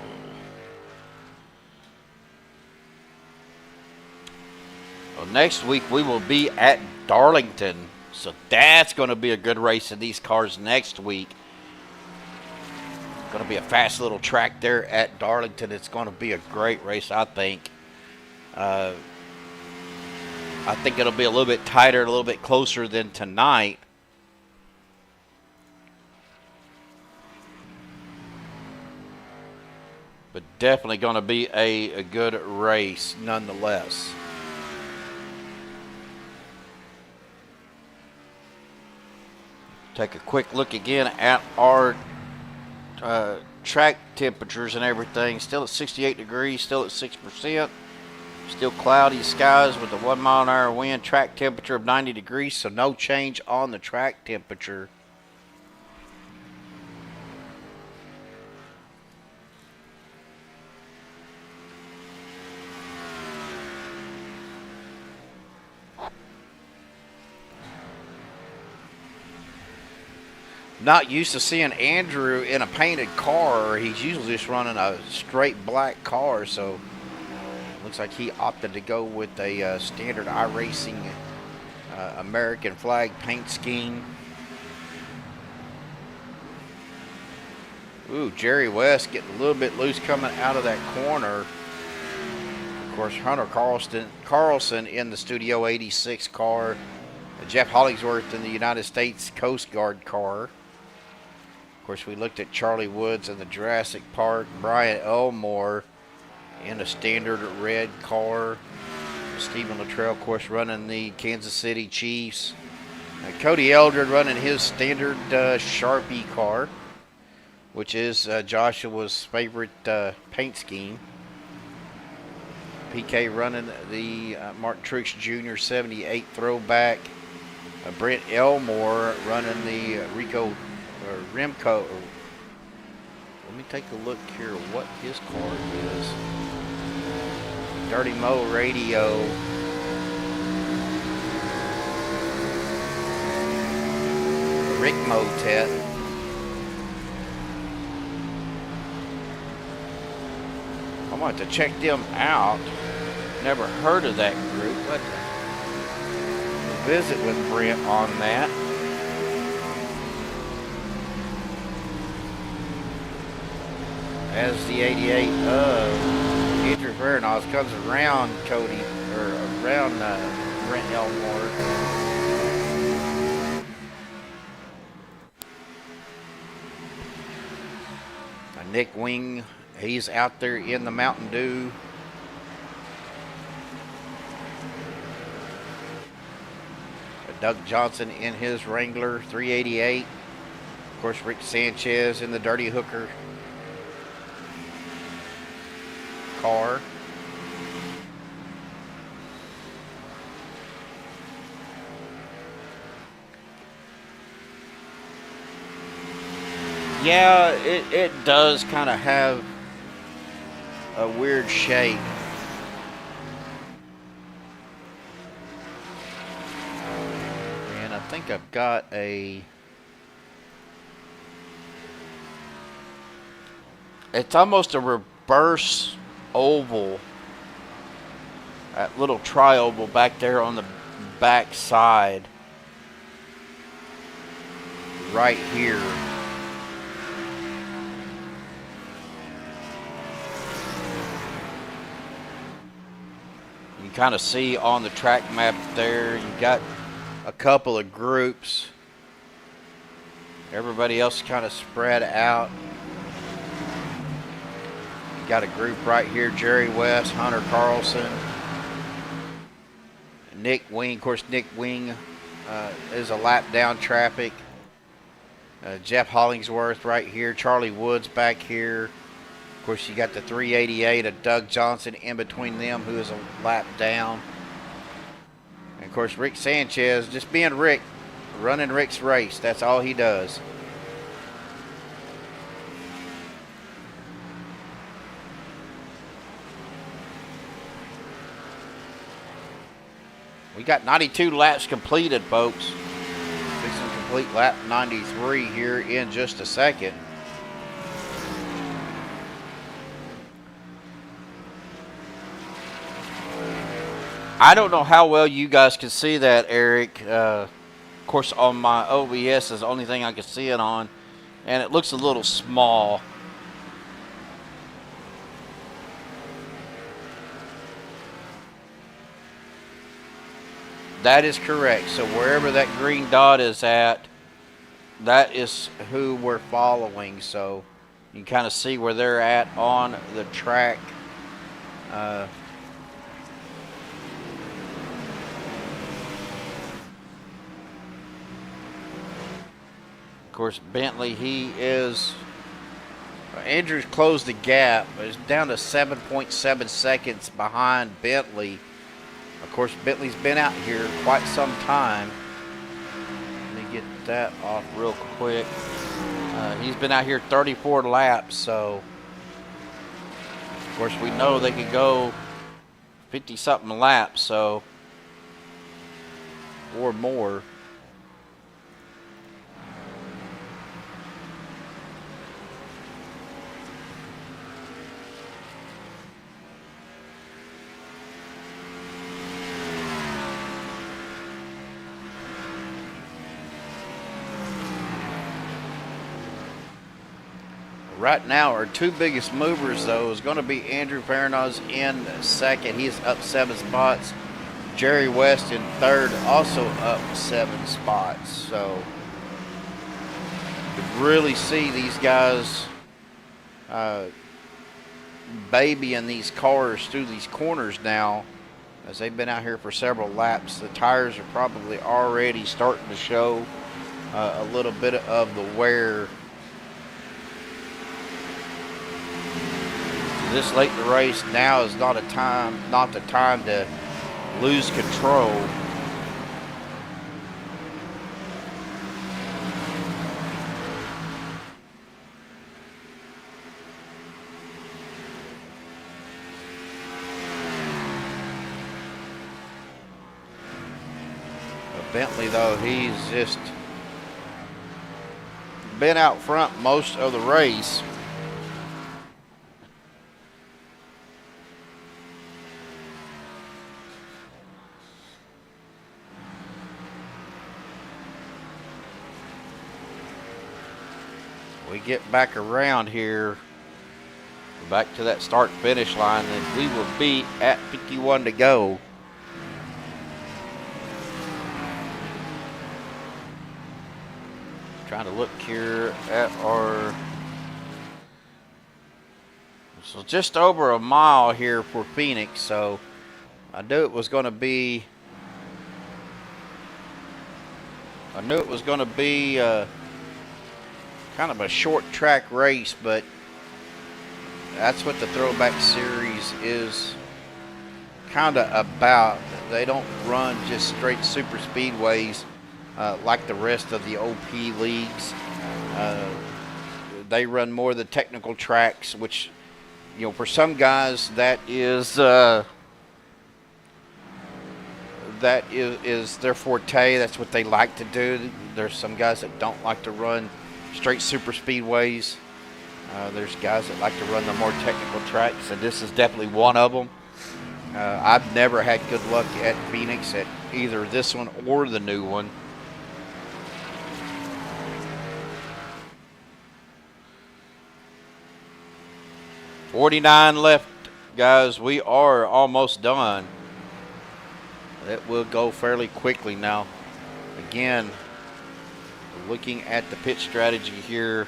Well, next week we will be at Darlington, so that's going to be a good race in these cars next week. Going to be a fast little track there at Darlington. It's going to be a great race, I think. I think it'll be a little bit tighter, a little bit closer than tonight. But definitely going to be a good race nonetheless. Take a quick look again at our track temperatures and everything. Still at 68 degrees, still at 6%. Still cloudy skies with a 1 mile an hour wind. Track temperature of 90 degrees, so no change on the track temperature. Not used to seeing Andrew in a painted car. He's usually just running a straight black car, so looks like he opted to go with a standard iRacing American flag paint scheme. Ooh, Jerry West getting a little bit loose coming out of that corner. Of course, Hunter Carlson in the Studio 86 car. Jeff Hollingsworth in the United States Coast Guard car. Of course, we looked at Charlie Woods in the Jurassic Park. Brian Elmore in a standard red car. Stephen Luttrell, of course, running the Kansas City Chiefs. Cody Eldred running his standard Sharpie car, which is Joshua's favorite paint scheme. PK running the Martin Truex Jr. 78 throwback. Brent Elmore running the Remco. Let me take a look here what his car is. Dirty Mo Radio. Rick Motet. I want to check them out. Never heard of that group, but we'll visit with Brent on that. As the 88 of Andrew Vernos comes around Cody, or around Brent Elmore. Nick Wing, he's out there in the Mountain Dew. Doug Johnson in his Wrangler 388. Of course, Rick Sanchez in the Dirty Hooker car. Yeah, it does kind of have a weird shape. And I think I've got a... It's almost a reverse oval. That little tri-oval back there on the back side. Right here. You can kind of see on the track map there, you got a couple of groups. Everybody else kind of spread out. You got a group right here, Jerry West, Hunter Carlson, Nick Wing. Of course, Nick Wing is a lap down traffic. Jeff Hollingsworth right here, Charlie Woods back here. Of course, you got the 388 of Doug Johnson in between them, who is a lap down. And of course, Rick Sanchez, just being Rick, running Rick's race. That's all he does. We got 92 laps completed, folks. Fixing to complete lap 93 here in just a second. I don't know how well you guys can see that, Eric. Of course, on my OBS is the only thing I can see it on, and it looks a little small. That is correct. So wherever that green dot is at, that is who we're following. So You can kind of see where they're at on the track. Of course, Bentley, Andrews closed the gap, but it's down to 7.7 seconds behind Bentley. Of course, Bentley's been out here quite some time. Let me get that off real quick. He's been out here 34 laps, so of course we know they could go 50-something laps, so or more. Right now, our two biggest movers, though, is going to be Andrew Pernoz in second. He's up 7 spots. Jerry West in third, also up 7 spots. So, you can really see these guys babying these cars through these corners now, as they've been out here for several laps. The tires are probably already starting to show a little bit of the wear. This late in the race, now is not the time to lose control. But Bentley, though, he's just been out front most of the race. We get back around here, back to that start finish line, and we will be at 51 to go. Trying to look here at our, so just over a mile here for Phoenix. So I knew it was going to be, kind of a short track race, but that's what the Throwback Series is kind of about. They don't run just straight super speedways like the rest of the OP leagues. They run more of the technical tracks, which, you know, for some guys that is their forte. That's what they like to do. There's some guys that don't like to run straight super speedways. There's guys that like to run the more technical tracks, and this is definitely one of them. I've never had good luck at Phoenix at either this one or the new one. $49 left, guys. We are almost done. It will go fairly quickly now. Again, looking at the pit strategy here,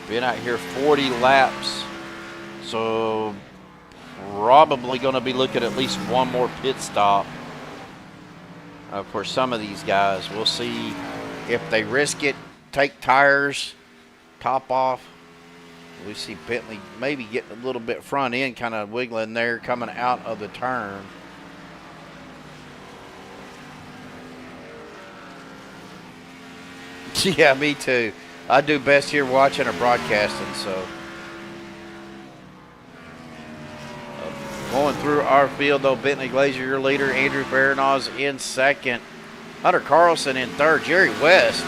been out here 40 laps, so probably going to be looking at least one more pit stop for some of these guys. We'll see if they risk it, take tires, top off. We see Bentley maybe getting a little bit front end, kind of wiggling there, coming out of the turn. Yeah, me too. I do best here watching or broadcasting, so. Going through our field, though, Bentley Glazier, your leader. Andrew Baranoz in second. Hunter Carlson in third. Jerry West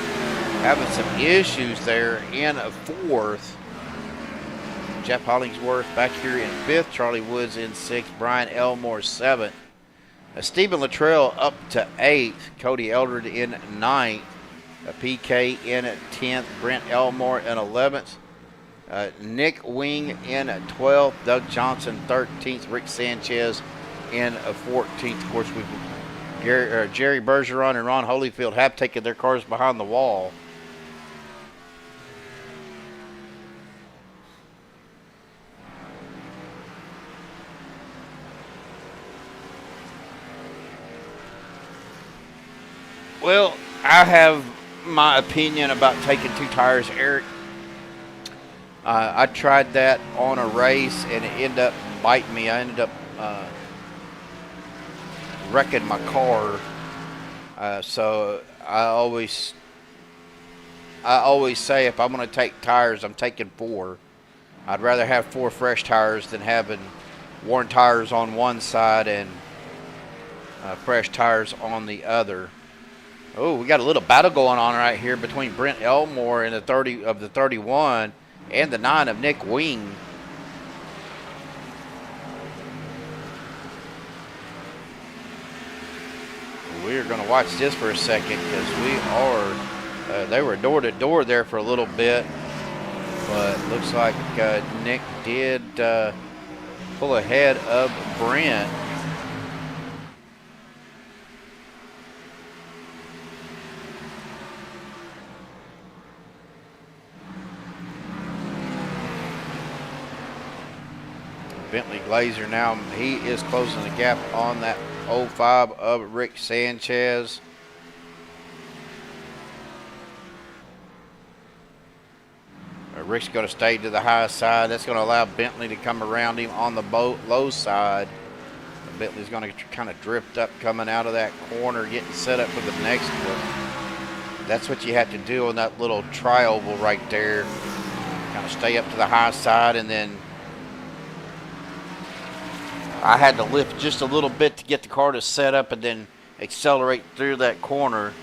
having some issues there in fourth. Jeff Hollingsworth back here in fifth. Charlie Woods in sixth. Brian Elmore seventh. Stephen Luttrell up to eighth. Cody Eldred in ninth. PK in 10th, Brent Elmore in 11th, Nick Wing in 12th, Doug Johnson 13th, Rick Sanchez in 14th. Of course, Jerry Bergeron and Ron Holyfield have taken their cars behind the wall. Well, I have my opinion about taking 2 tires, Eric. I tried that on a race, and it ended up biting me. I ended up wrecking my car. So I always say if I'm going to take tires, I'm taking 4. I'd rather have 4 fresh tires than having worn tires on one side and fresh tires on the other. Oh, we got a little battle going on right here between Brent Elmore and the 30 of the 31 and the 9 of Nick Wing. We're going to watch this for a second because we are, they were door to door there for a little bit, but looks like Nick did pull ahead of Brent. Bentley Glazer now, he is closing the gap on that 05 of Rick Sanchez. Rick's going to stay to the high side. That's going to allow Bentley to come around him on the low side. Bentley's going to kind of drift up coming out of that corner, getting set up for the next one. That's what you have to do on that little tri-oval right there. Kind of stay up to the high side, and then I had to lift just a little bit to get the car to set up and then accelerate through that corner.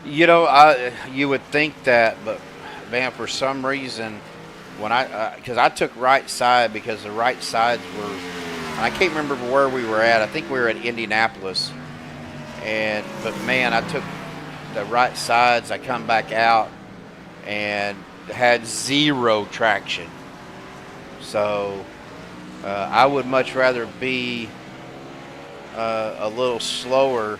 You know, you would think that, but man, for some reason, when because I took right side because the right sides were, I can't remember where we were at. I think we were at Indianapolis, but man, I took the right sides. I come back out and had 0 traction. So I would much rather be a little slower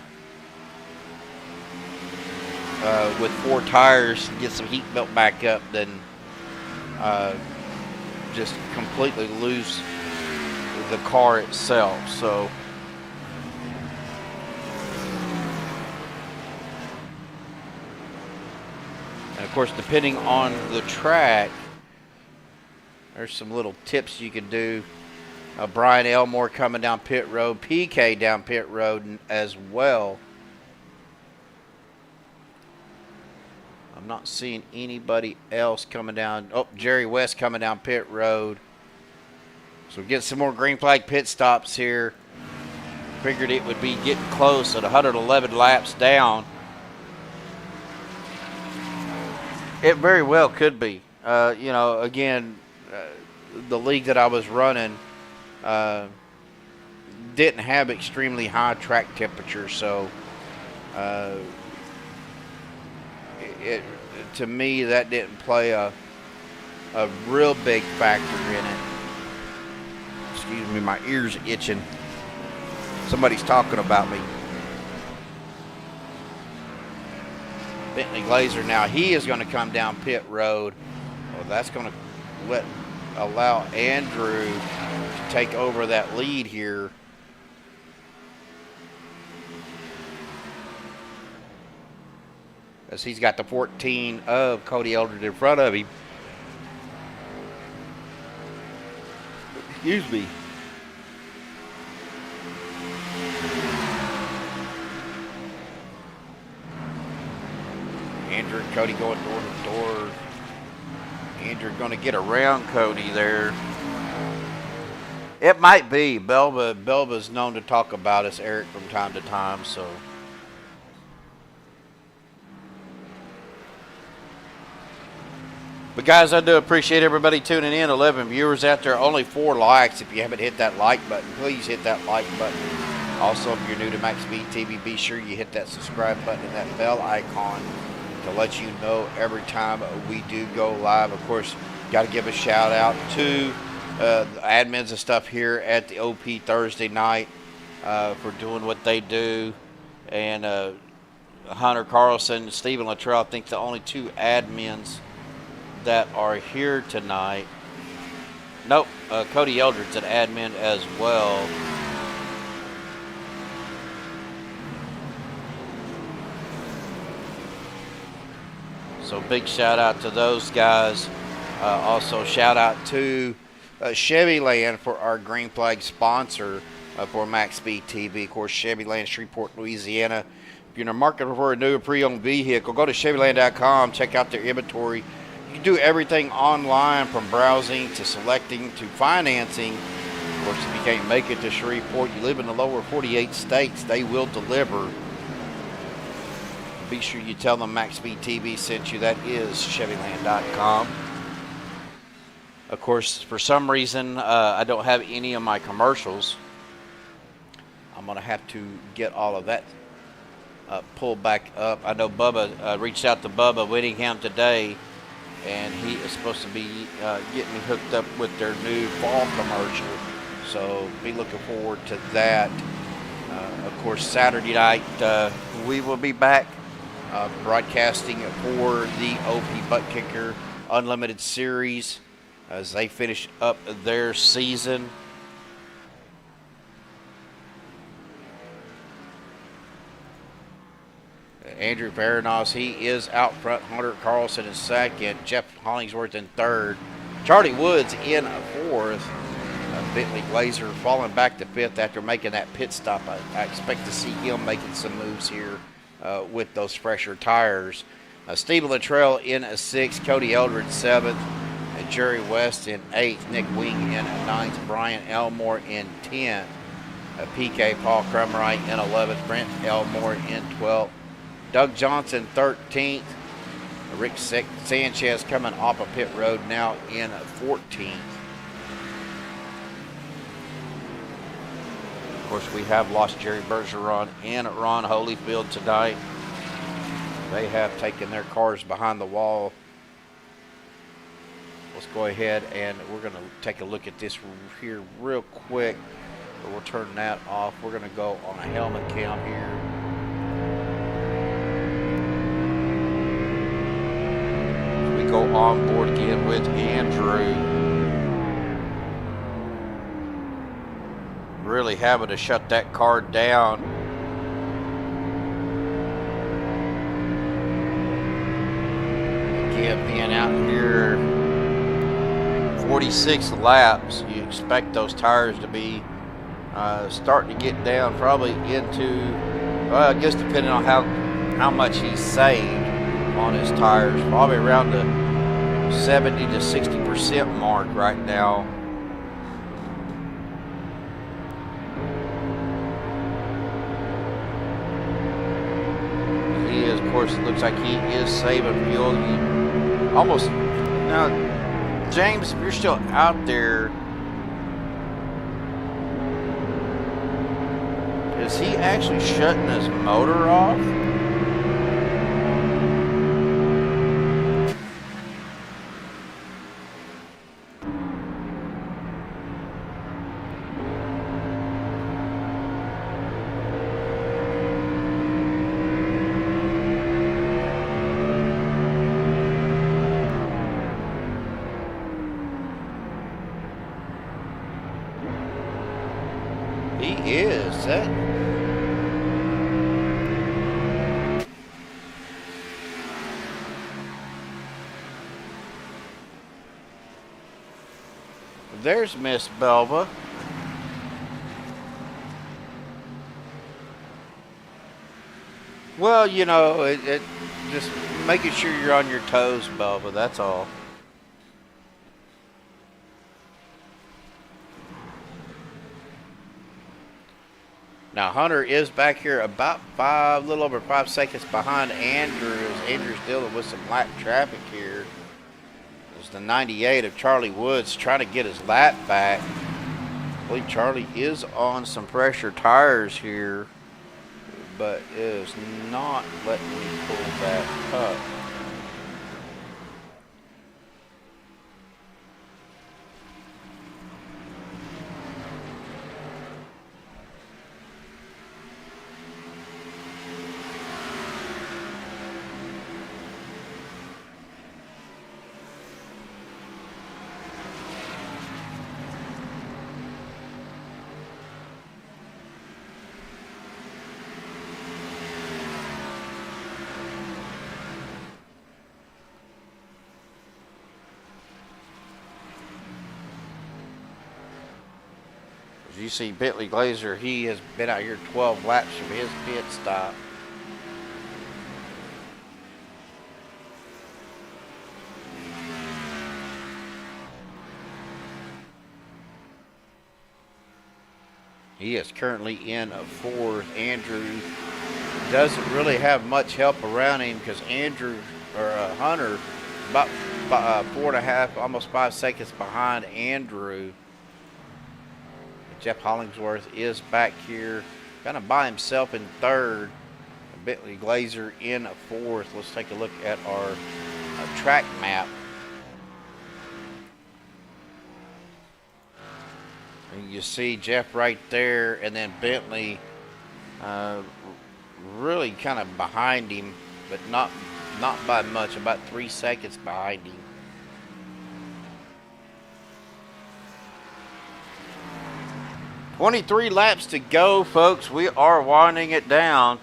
with 4 tires and get some heat built back up than just completely lose the car itself. So and of course, depending on the track, there's some little tips you can do. Brian Elmore coming down pit road, PK down pit road as well. I'm not seeing anybody else coming down. Oh, Jerry West coming down pit road. So get some more green flag pit stops here. Figured it would be getting close at 111 laps down. It very well could be. You know, again, the league that I was running didn't have extremely high track temperatures, so to me that didn't play a real big factor in it. Excuse me, my ears itching. Somebody's talking about me. Bentley Glazer now, he is going to come down pit road. Well, that's going to allow Andrew to take over that lead here. As he's got the 14 of Cody Eldred in front of him. Excuse me. Andrew and Cody going door to door. Andrew going to get around Cody there. It might be. Belva's known to talk about us, Eric, from time to time, so. But guys, I do appreciate everybody tuning in. 11 viewers out there, only 4 likes. If you haven't hit that like button, please hit that like button. Also, if you're new to MaxspeedTV, TV, be sure you hit that subscribe button and that bell icon to let you know every time we do go live. Of course, got to give a shout out to the admins and stuff here at the OP Thursday night for doing what they do. And Hunter Carlson, Stephen Luttrell, I think the only 2 admins that are here tonight. Nope, Cody Eldred's an admin as well. So big shout out to those guys. Also shout out to Chevyland for our green flag sponsor for MaxspeedTV. TV. Of course, Chevyland, Shreveport, Louisiana. If you're in the market for a new or pre-owned vehicle, go to Chevyland.com, check out their inventory. You can do everything online, from browsing to selecting to financing. Of course, if you can't make it to Shreveport, you live in the lower 48 states, they will deliver. Be sure you tell them MaxspeedTV TV sent you. That is Chevyland.com. Of course, for some reason, I don't have any of my commercials. I'm going to have to get all of that pulled back up. I know Bubba reached out to Bubba Whittingham today, and he is supposed to be getting me hooked up with their new fall commercial. So be looking forward to that. Of course, Saturday night, we will be back broadcasting for the OP Butt Kicker Unlimited Series as they finish up their season. Andrew Varanos, he is out front. Hunter Carlson in second. Jeff Hollingsworth in third. Charlie Woods in fourth. Bentley Glazer falling back to fifth after making that pit stop. I expect to see him making some moves here with those fresher tires. Steve Luttrell in sixth. Cody Eldred seventh. Jerry West in eighth. Nick Wing in ninth. Brian Elmore in 10th. PK Paul Crumright in 11th. Brent Elmore in 12th. Doug Johnson 13th. Rick Sanchez coming off of pit road now in 14th. Of course, we have lost Jerry Bergeron and Ron Holyfield tonight. They have taken their cars behind the wall. Let's go ahead and we're going to take a look at this here real quick. We'll turn that off. We're going to go on a helmet cam here. We go on board again with Andrew. Really having to shut that car down. Again, being out here 46 laps, you expect those tires to be starting to get down probably into, well, I guess depending on how much he's saved on his tires, probably around the 70 to 60% mark right now. He is, of course, it looks like he is saving fuel. Almost, now, James, if you're still out there, is he actually shutting his motor off? He is. There's Miss Belva. Well, you know, it just making sure you're on your toes, Belva, that's all. Now, Hunter is back here about a little over 5 seconds behind Andrew. Andrew's dealing with some lap traffic here. It's the 98 of Charlie Woods trying to get his lap back. I believe Charlie is on some pressure tires here, but is not letting me pull that up. As you see, Bentley Glazer, he has been out here 12 laps from his pit stop. He is currently in a fourth. Andrew doesn't really have much help around him because Andrew, or Hunter, about 4.5, almost 5 seconds behind Andrew. Jeff Hollingsworth is back here kind of by himself in third. Bentley Glazer in fourth. Let's take a look at our track map. And you see Jeff right there, and then Bentley really kind of behind him, but not by much, about 3 seconds behind him. "23 laps to go, folks. We are winding it down.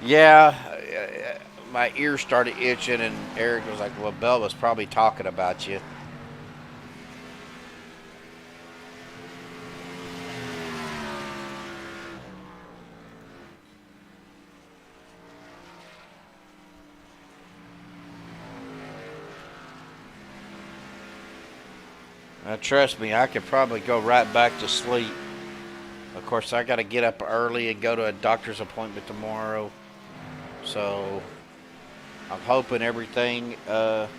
Yeah, my ears started itching, and Eric was like, well, Bell was probably talking about you. Trust me, I could probably go right back to sleep. Of course, I got to get up early and go to a doctor's appointment tomorrow. So I'm hoping everything, I'm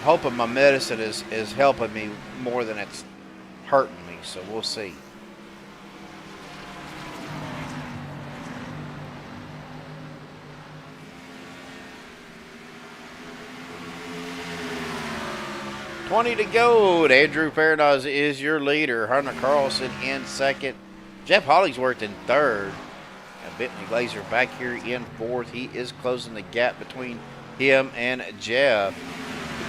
hoping my medicine is helping me more than it's hurting me. So we'll see. $20 to go. Andrew Paradise is your leader. Hunter Carlson in second. Jeff Hollingsworth in third. And Bentley Glazer back here in fourth. He is closing the gap between him and Jeff.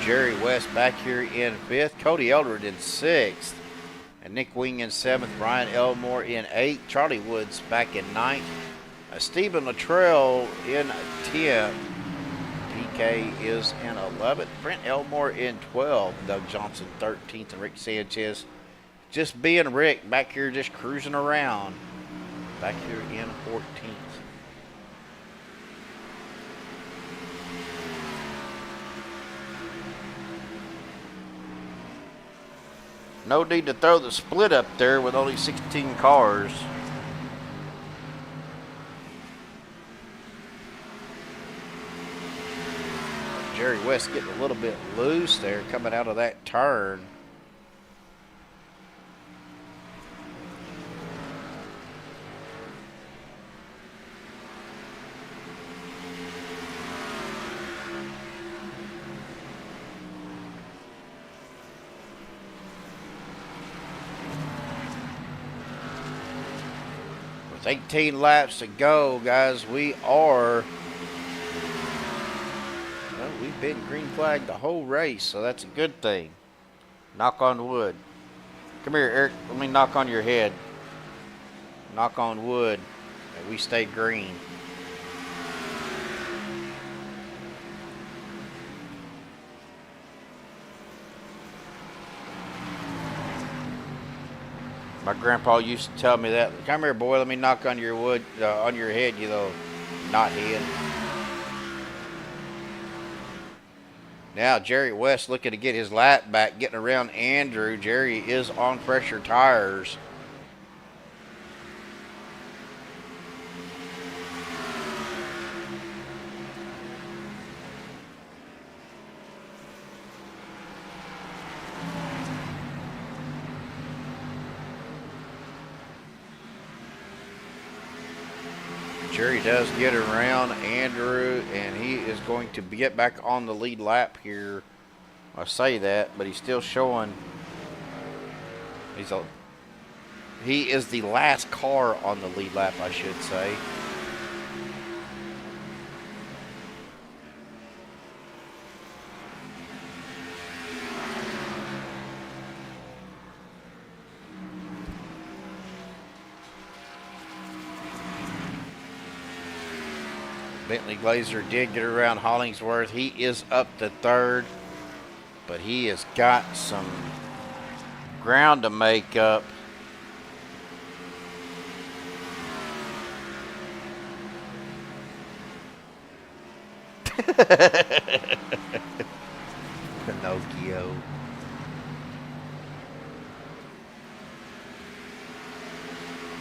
Jerry West back here in fifth. Cody Eldred in sixth. And Nick Wing in seventh. Brian Elmore in eighth. Charlie Woods back in ninth. Stephen Luttrell in 10th. PK is in 11th. Brent Elmore in 12th. Doug Johnson 13th. And Rick Sanchez just being Rick back here just cruising around. Back here in 14th. No need to throw the split up there with only 16 cars. Jerry West getting a little bit loose there coming out of that turn. With 18 laps to go, guys, we are... We've been green flagged the whole race, so that's a good thing. Knock on wood. Come here, Eric. Let me knock on your head. Knock on wood that we stay green. My grandpa used to tell me that. Come here, boy. Let me knock on your wood, on your head, you little knothead. Now Jerry West looking to get his lap back, getting around Andrew. Jerry is on pressure tires. Jerry does get around Andrew, and he is going to get back on the lead lap here. I say that, but he's still showing. He is the last car on the lead lap, I should say. Bentley Glazer did get around Hollingsworth. He is up to third, but he has got some ground to make up. Pinocchio.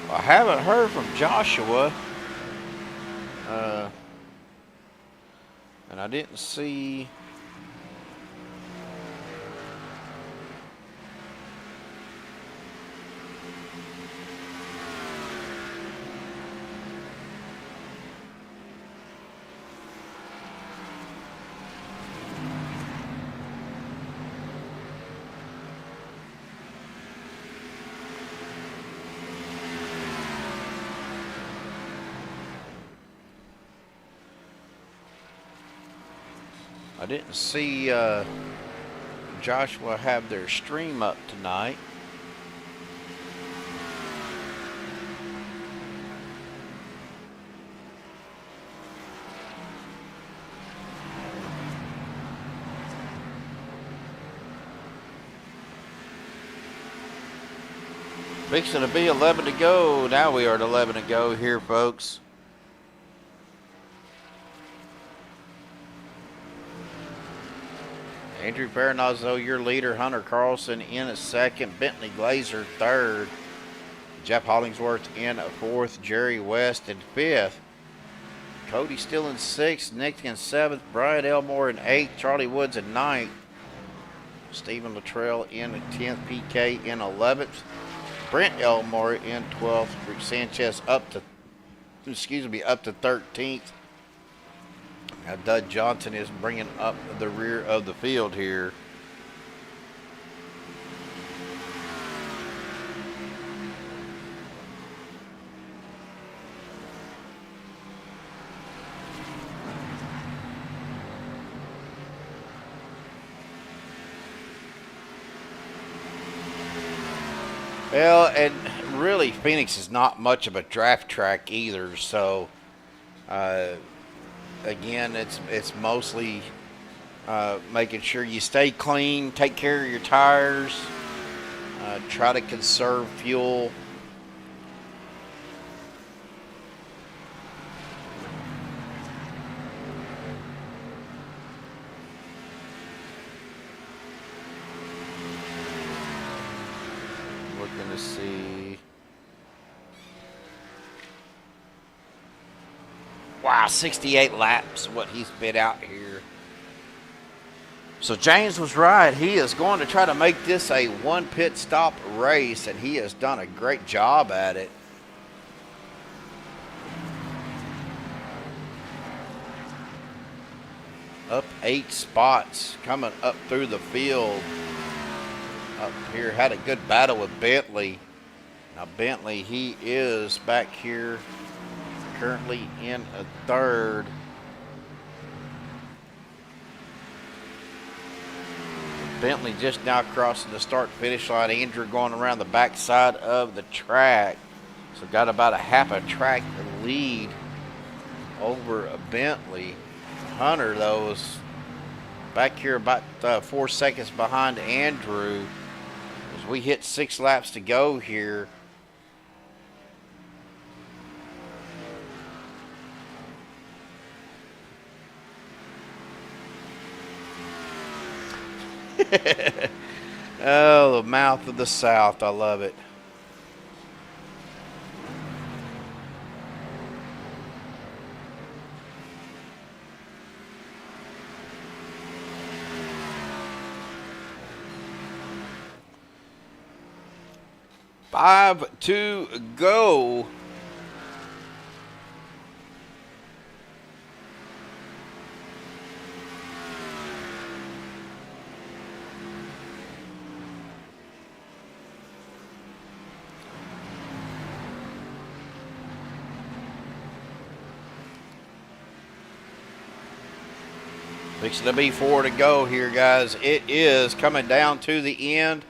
I haven't heard from Joshua. And I didn't see. I didn't see Joshua have their stream up tonight. Fixing to be 11 to go. Now we are at 11 to go here, folks. Andrew Paranazzo, your leader. Hunter Carlson in a second. Bentley Glazer third. Jeff Hollingsworth in a fourth. Jerry West in fifth. Cody still in sixth. Nick in seventh. Brian Elmore in eighth. Charlie Woods in ninth. Stephen Luttrell in 10th. PK in 11th. Brent Elmore in 12th. Rick Sanchez up to 13th. Now Doug Johnson is bringing up the rear of the field here. Well, and really Phoenix is not much of a draft track either, so again, it's mostly making sure you stay clean, take care of your tires, try to conserve fuel. Looking to see. Wow, 68 laps, what he's been out here. So James was right. He is going to try to make this a one pit stop race, and he has done a great job at it. Up 8 spots, coming up through the field. Up here, had a good battle with Bentley. Now Bentley, he is back here currently in a third. Bentley just now crossing the start finish line. Andrew going around the back side of the track. So got about a half a track lead over Bentley. Hunter, though, is back here about 4 seconds behind Andrew. As we hit 6 laps to go here. Oh, the mouth of the South. I love it. Five to go. Fixing to be 4 to go here, guys. It is coming down to the end.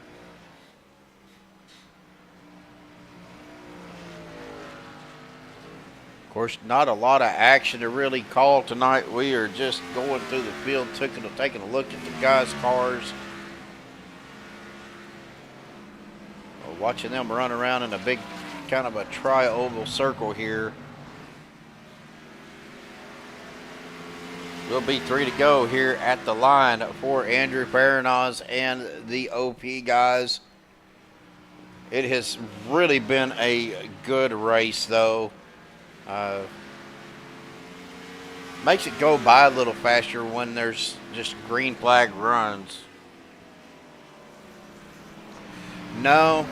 course, not a lot of action to really call tonight. We are just going through the field, taking a look at the guys' cars. Watching them run around in a big kind of a tri-oval circle here. Will be 3 to go here at the line for Andrew Perrinaz and the OP guys. It has really been a good race, though. Makes it go by a little faster when there's just green flag runs. No,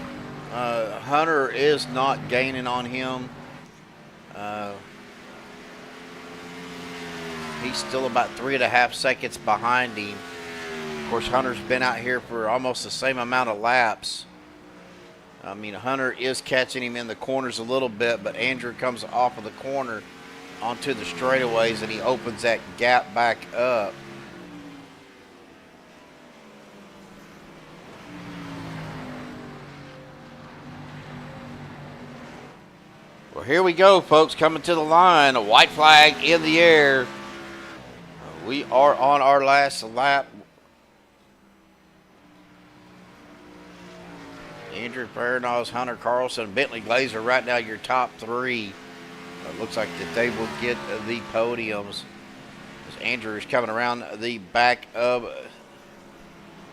Hunter is not gaining on him. He's still about 3.5 seconds behind him. Of course, Hunter's been out here for almost the same amount of laps. I mean, Hunter is catching him in the corners a little bit, but Andrew comes off of the corner onto the straightaways, and he opens that gap back up. Well, here we go, folks, coming to the line. A white flag in the air. We are on our last lap. Andrew Perrinaz, Hunter Carlson, Bentley Glazer right now your top 3. Looks like that they will get the podiums. As Andrew is coming around the back of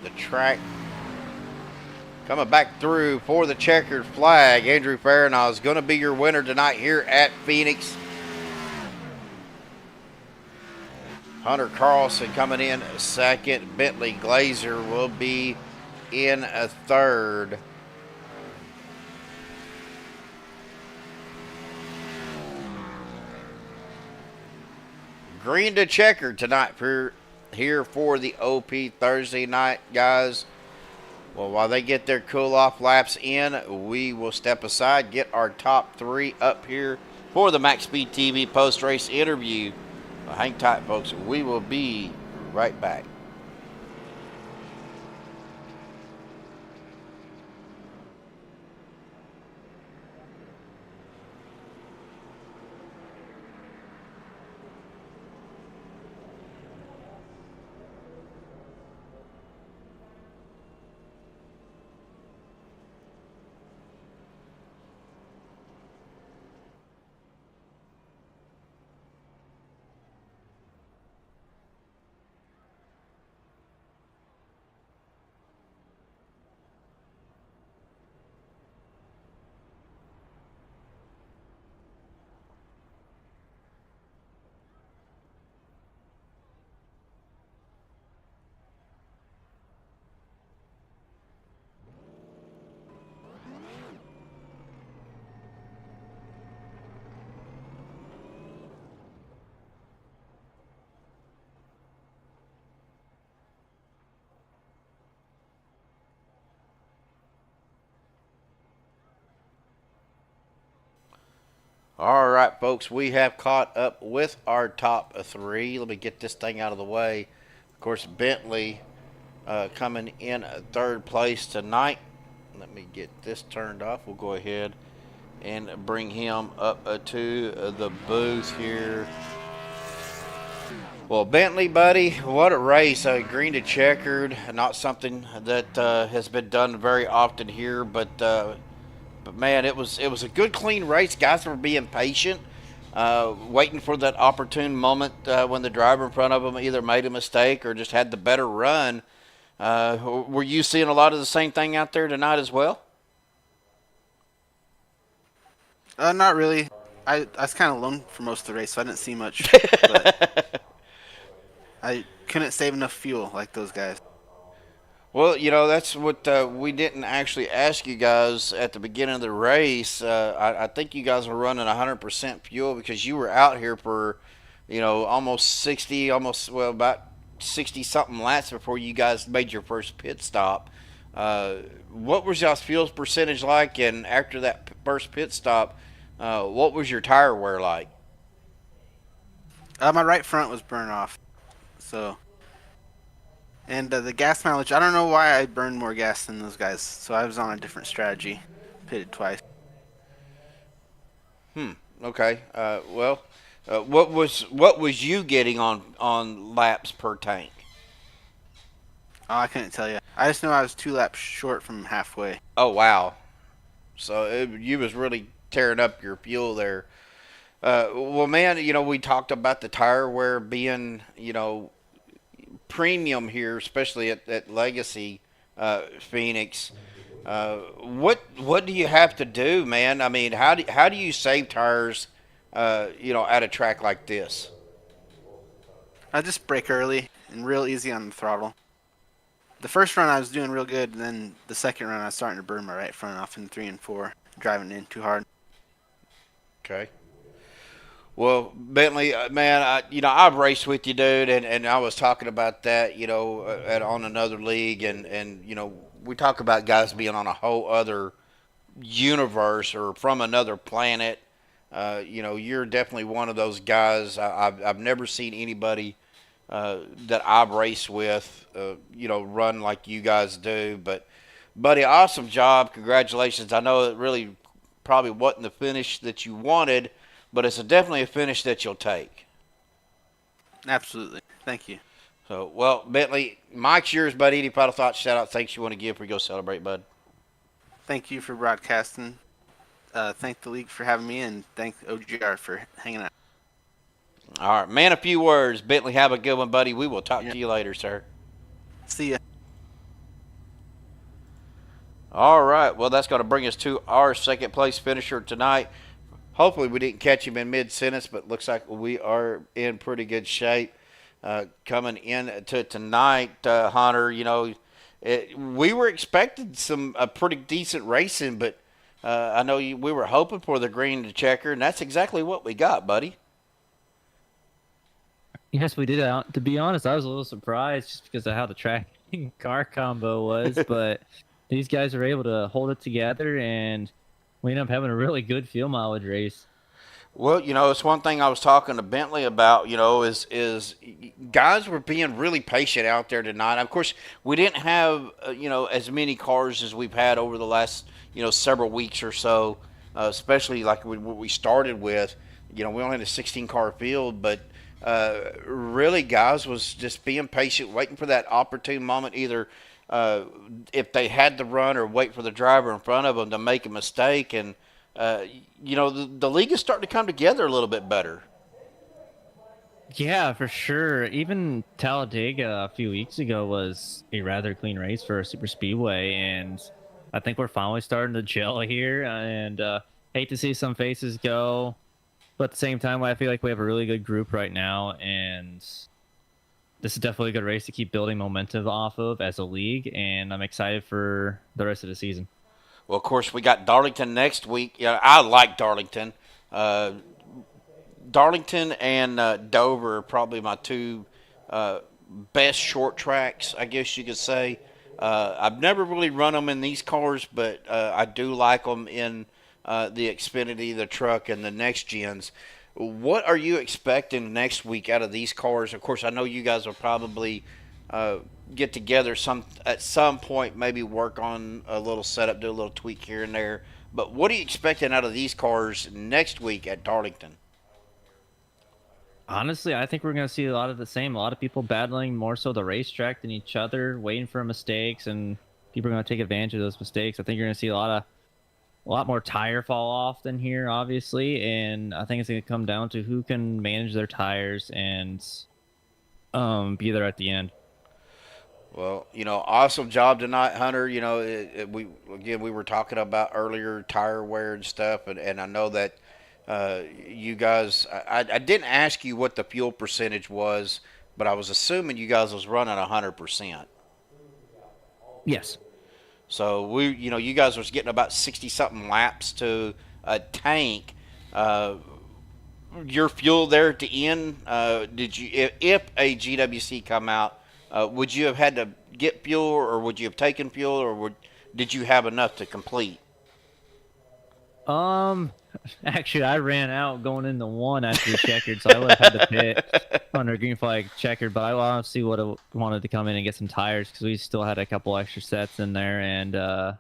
the track. Coming back through for the checkered flag. Andrew Perrinaz is going to be your winner tonight here at Phoenix. Hunter Carlson coming in second. Bentley Glazer will be in a third. Green to checkered tonight here for the OP Thursday night, guys. Well, while they get their cool-off laps in, we will step aside, get our top 3 up here for the Maxspeed TV post-race interview. Hang tight, folks. We will be right back. All right, folks, we have caught up with our top 3. Let me get this thing out of the way. Of course, Bentley coming in third place tonight. Let me get this turned off. We'll go ahead and bring him up to the booth here. Well, Bentley, buddy, what a race. Green to checkered, not something that has been done very often here, but man, it was a good, clean race. Guys were being patient, waiting for that opportune moment when the driver in front of them either made a mistake or just had the better run. Were you seeing a lot of the same thing out there tonight as well? Not really. I was kind of alone for most of the race, so I didn't see much. But I couldn't save enough fuel like those guys. Well, you know, that's what we didn't actually ask you guys at the beginning of the race. I think you guys were running 100% fuel because you were out here for, you know, almost about 60-something laps before you guys made your first pit stop. What was y'all's fuel percentage like? And after that first pit stop, what was your tire wear like? My right front was burned off. So... And the gas mileage, I don't know why I burned more gas than those guys, so I was on a different strategy. Pitted twice. Okay. Well, what was you getting on laps per tank? Oh, I couldn't tell you. I just know I was 2 laps short from halfway. Oh wow. So you was really tearing up your fuel there. Well, man, we talked about the tire wear being, premium here, especially at Legacy Phoenix. What do you have to do, man? I mean, how do you save tires, at a track like this? I just brake early and real easy on the throttle. The first run I was doing real good, and then the second run I was starting to burn my right front off in 3 and 4, driving in too hard. Okay. Well, Bentley, man, I've raced with you, dude, and I was talking about that, on another league, and we talk about guys being on a whole other universe or from another planet. You're definitely one of those guys. I've never seen anybody that I've raced with, run like you guys do. But, buddy, awesome job. Congratulations. I know it really probably wasn't the finish that you wanted, but it's definitely a finish that you'll take. Absolutely. Thank you. So, well, Bentley, Mike's yours, buddy. Any final thoughts, shout-out, thanks you want to give before you go celebrate, bud? Thank you for broadcasting. Thank the league for having me, and thank OGR for hanging out. All right, man, a few words. Bentley, have a good one, buddy. We will talk to you later, sir. See ya. All right, well, that's going to bring us to our second-place finisher tonight. Hopefully we didn't catch him in mid-sentence, but looks like we are in pretty good shape. Coming in to tonight, Hunter, we were expecting some pretty decent racing, but I know we were hoping for the green to checker, and that's exactly what we got, buddy. Yes, we did. To be honest, I was a little surprised just because of how the track and car combo was, but these guys were able to hold it together, and we ended up having a really good fuel mileage race. Well, it's one thing I was talking to Bentley about, is guys were being really patient out there tonight. Of course, we didn't have, as many cars as we've had over the last, several weeks or so, especially like what we started with. We only had a 16-car field, but really, guys was just being patient, waiting for that opportune moment, either if they had to run or wait for the driver in front of them to make a mistake. And the league is starting to come together a little bit better. Yeah, for sure. Even Talladega a few weeks ago was a rather clean race for a super speedway, and I think we're finally starting to gel here. And hate to see some faces go, but at the same time, I feel like we have a really good group right now, and this is definitely a good race to keep building momentum off of as a league, and I'm excited for the rest of the season. Well, of course, we got Darlington next week. I like Darlington. Darlington and Dover are probably my two best short tracks, I guess you could say. I've never really run them in these cars, but I do like them in the Xfinity, the truck, and the next gens. What are you expecting next week out of these cars? Of course, I know you guys will probably get together at some point, maybe work on a little setup, do a little tweak here and there. But what are you expecting out of these cars next week at Darlington? Honestly, I think we're going to see a lot of the same. A lot of people battling more so the racetrack than each other, waiting for mistakes, and people are going to take advantage of those mistakes. I think you're going to see a lot more tire fall off than here, obviously, and I think it's going to come down to who can manage their tires and be there at the end. Well, awesome job tonight, Hunter. We were talking about earlier tire wear and stuff, and I know that you guys, I didn't ask you what the fuel percentage was, but I was assuming you guys was running 100%. Yes. So you guys was getting about 60-something laps to a tank. Your fuel there at the end, did you, if a GWC come out, would you have had to get fuel, or would you have taken fuel, or did you have enough to complete? Actually, I ran out going into one after the checkered, so I would have had to pit under green flag checkered, but I honestly would have wanted to come in and get some tires because we still had a couple extra sets in there, and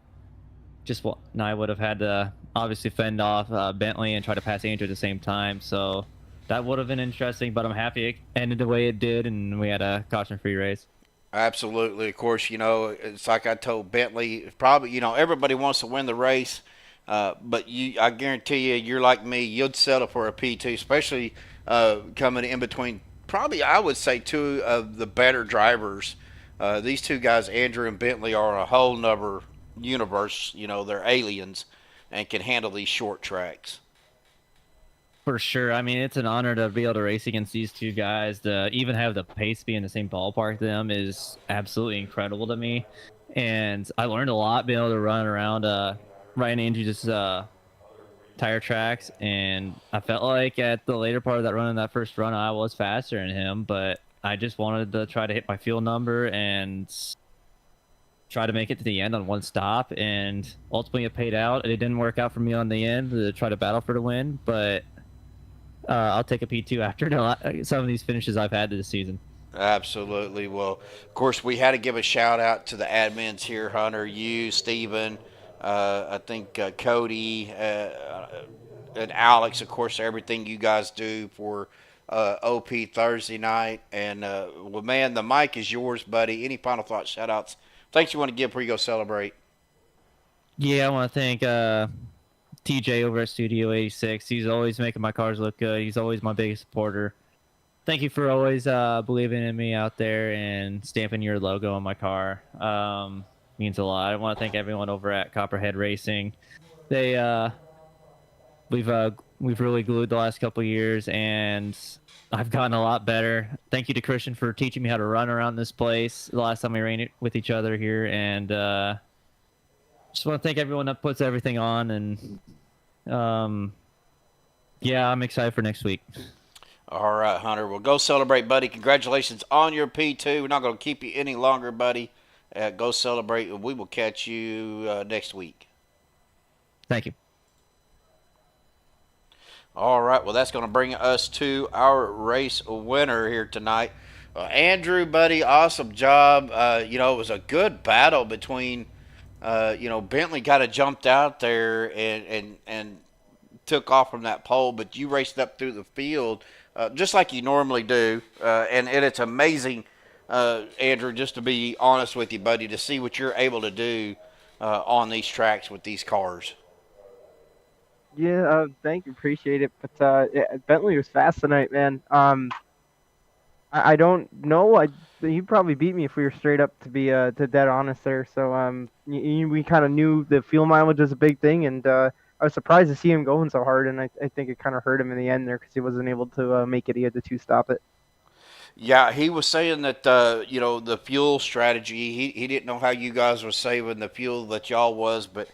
and I would have had to obviously fend off Bentley and try to pass Andrew at the same time. So that would have been interesting, but I'm happy it ended the way it did, and we had a caution-free race. Absolutely. Of course, it's like I told Bentley, probably, everybody wants to win the race, but I guarantee you're like me, you'd settle for a P2, especially coming in between, probably I would say two of the better drivers. These two guys, Andrew and Bentley, are a whole nother universe. They're aliens and can handle these short tracks. For sure. I mean, it's an honor to be able to race against these two guys. To even have the pace be in the same ballpark to them is absolutely incredible to me. And I learned a lot being able to run around Ryan Andrews' tire tracks. And I felt like at the later part of that run, in that first run, I was faster than him. But I just wanted to try to hit my fuel number and try to make it to the end on one stop. And ultimately it paid out. It didn't work out for me on the end to try to battle for the win. But I'll take a P2 after some of these finishes I've had this season. Absolutely. Well, of course, we had to give a shout out to the admins here, Hunter, you, Steven, I think Cody, and Alex, of course, everything you guys do for OP Thursday night. And, well, man, the mic is yours, buddy. Any final thoughts, shout outs, things you want to give before you go celebrate? Yeah, I want to thank TJ over at Studio 86. He's always making my cars look good. He's always my biggest supporter. Thank you for always believing in me out there and stamping your logo on my car. Means a lot. I want to thank everyone over at Copperhead Racing. We've really glued the last couple of years, and I've gotten a lot better. Thank you to Christian for teaching me how to run around this place the last time we ran it with each other here, and just want to thank everyone that puts everything on, and yeah, I'm excited for next week. All right, Hunter. Well, go celebrate, buddy. Congratulations on your P2. We're not going to keep you any longer, buddy. Go celebrate. We will catch you next week. Thank you. All right. Well, that's going to bring us to our race winner here tonight. Andrew, buddy, awesome job. It was a good battle between Bentley kind of jumped out there and took off from that pole, but you raced up through the field just like you normally do. And it's amazing, Andrew, just to be honest with you, buddy, to see what you're able to do on these tracks with these cars. Yeah, thank you, appreciate it. But Bentley was fast tonight, man. I don't know. You probably beat me if we were straight up to be to dead honest there. So we kind of knew the fuel mileage was a big thing, and I was surprised to see him going so hard. And I think it kind of hurt him in the end there because he wasn't able to make it. He had to two-stop it. Yeah, he was saying that the fuel strategy. He didn't know how you guys were saving the fuel that y'all was, but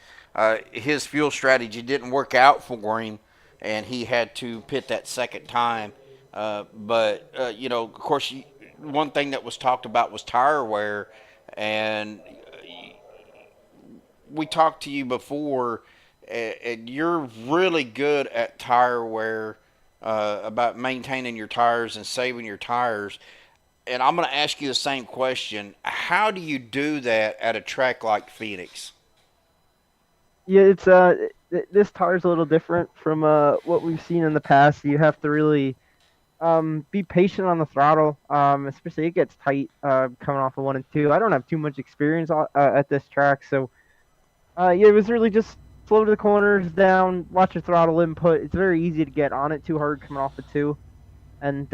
his fuel strategy didn't work out for him, and he had to pit that second time. But of course, one thing that was talked about was tire wear, and we talked to you before, and you're really good at tire wear, about maintaining your tires and saving your tires. And I'm going to ask you the same question. How do you do that at a track like Phoenix? Yeah, it's this tire's a little different from what we've seen in the past. You have to really be patient on the throttle, especially it gets tight coming off of 1 and 2. I don't have too much experience at this track, so it was really just slow to the corners, down, watch your throttle input. It's very easy to get on it too hard coming off of 2. And,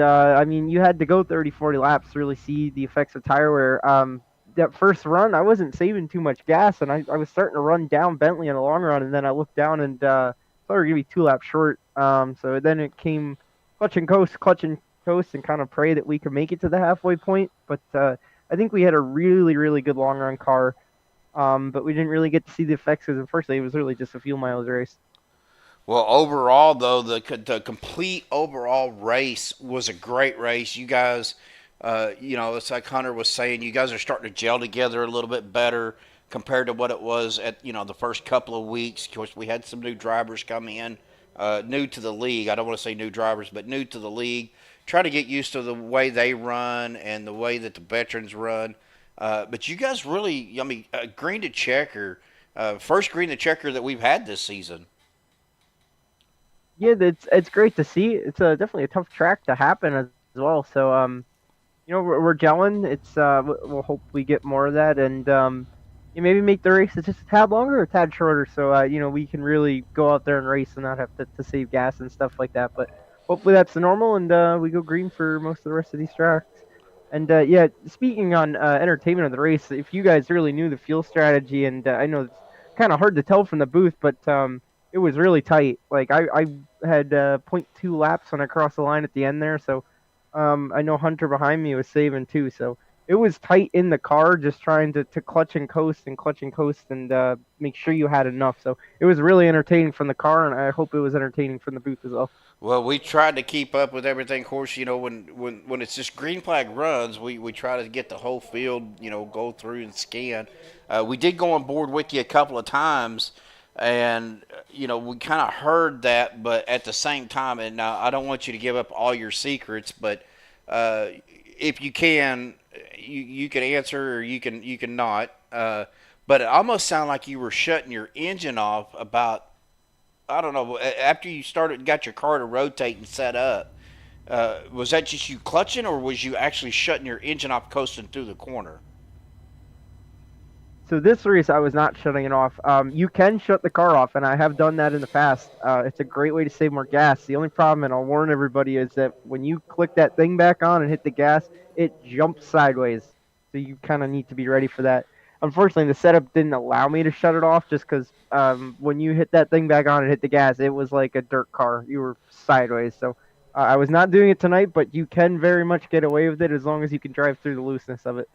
you had to go 30, 40 laps to really see the effects of tire wear. That first run, I wasn't saving too much gas, and I was starting to run down Bentley in the long run, and then I looked down and thought we were going to be 2 laps short. So then it came clutch and coast, and kind of pray that we could make it to the halfway point. But I think we had a really, really good long run car. But we didn't really get to see the effects because, unfortunately, it was really just a fuel mileage race. Well, overall, though, the complete overall race was a great race. You guys, it's like Hunter was saying, you guys are starting to gel together a little bit better compared to what it was at, the first couple of weeks. Of course, we had some new drivers come in, new to the league. I don't want to say new drivers, but new to the league. Try to get used to the way they run and the way that the veterans run. But you guys really, green to checker, first green the checker that we've had this season. Yeah, it's great to see. It's definitely a tough track to happen as well. So we're gelling. It's we'll hope we get more of that, and maybe make the races just a tad longer or a tad shorter, so we can really go out there and race and not have to save gas and stuff like that. But hopefully that's the normal, and we go green for most of the rest of these tracks. And yeah, speaking on entertainment of the race, if you guys really knew the fuel strategy, and I know it's kind of hard to tell from the booth, but it was really tight. Like I had .2 laps when I crossed the line at the end there, so I know Hunter behind me was saving too. So it was tight in the car, just trying to clutch and coast and make sure you had enough. So it was really entertaining from the car, and I hope it was entertaining from the booth as well. Well, we tried to keep up with everything. Of course, when it's just green flag runs, we try to get the whole field, go through and scan. We did go on board with you a couple of times, and we kind of heard that, but at the same time, and now I don't want you to give up all your secrets, but if you can, you can answer or you can not. But it almost sounded like you were shutting your engine off about, I don't know, after you got your car to rotate and set up. Was that just you clutching, or was you actually shutting your engine off, coasting through the corner? So this race, I was not shutting it off. You can shut the car off, and I have done that in the past. It's a great way to save more gas. The only problem, and I'll warn everybody, is that when you click that thing back on and hit the gas, it jumps sideways. So you kind of need to be ready for that. Unfortunately, the setup didn't allow me to shut it off just because when you hit that thing back on and hit the gas, it was like a dirt car. You were sideways. So I was not doing it tonight, but you can very much get away with it as long as you can drive through the looseness of it.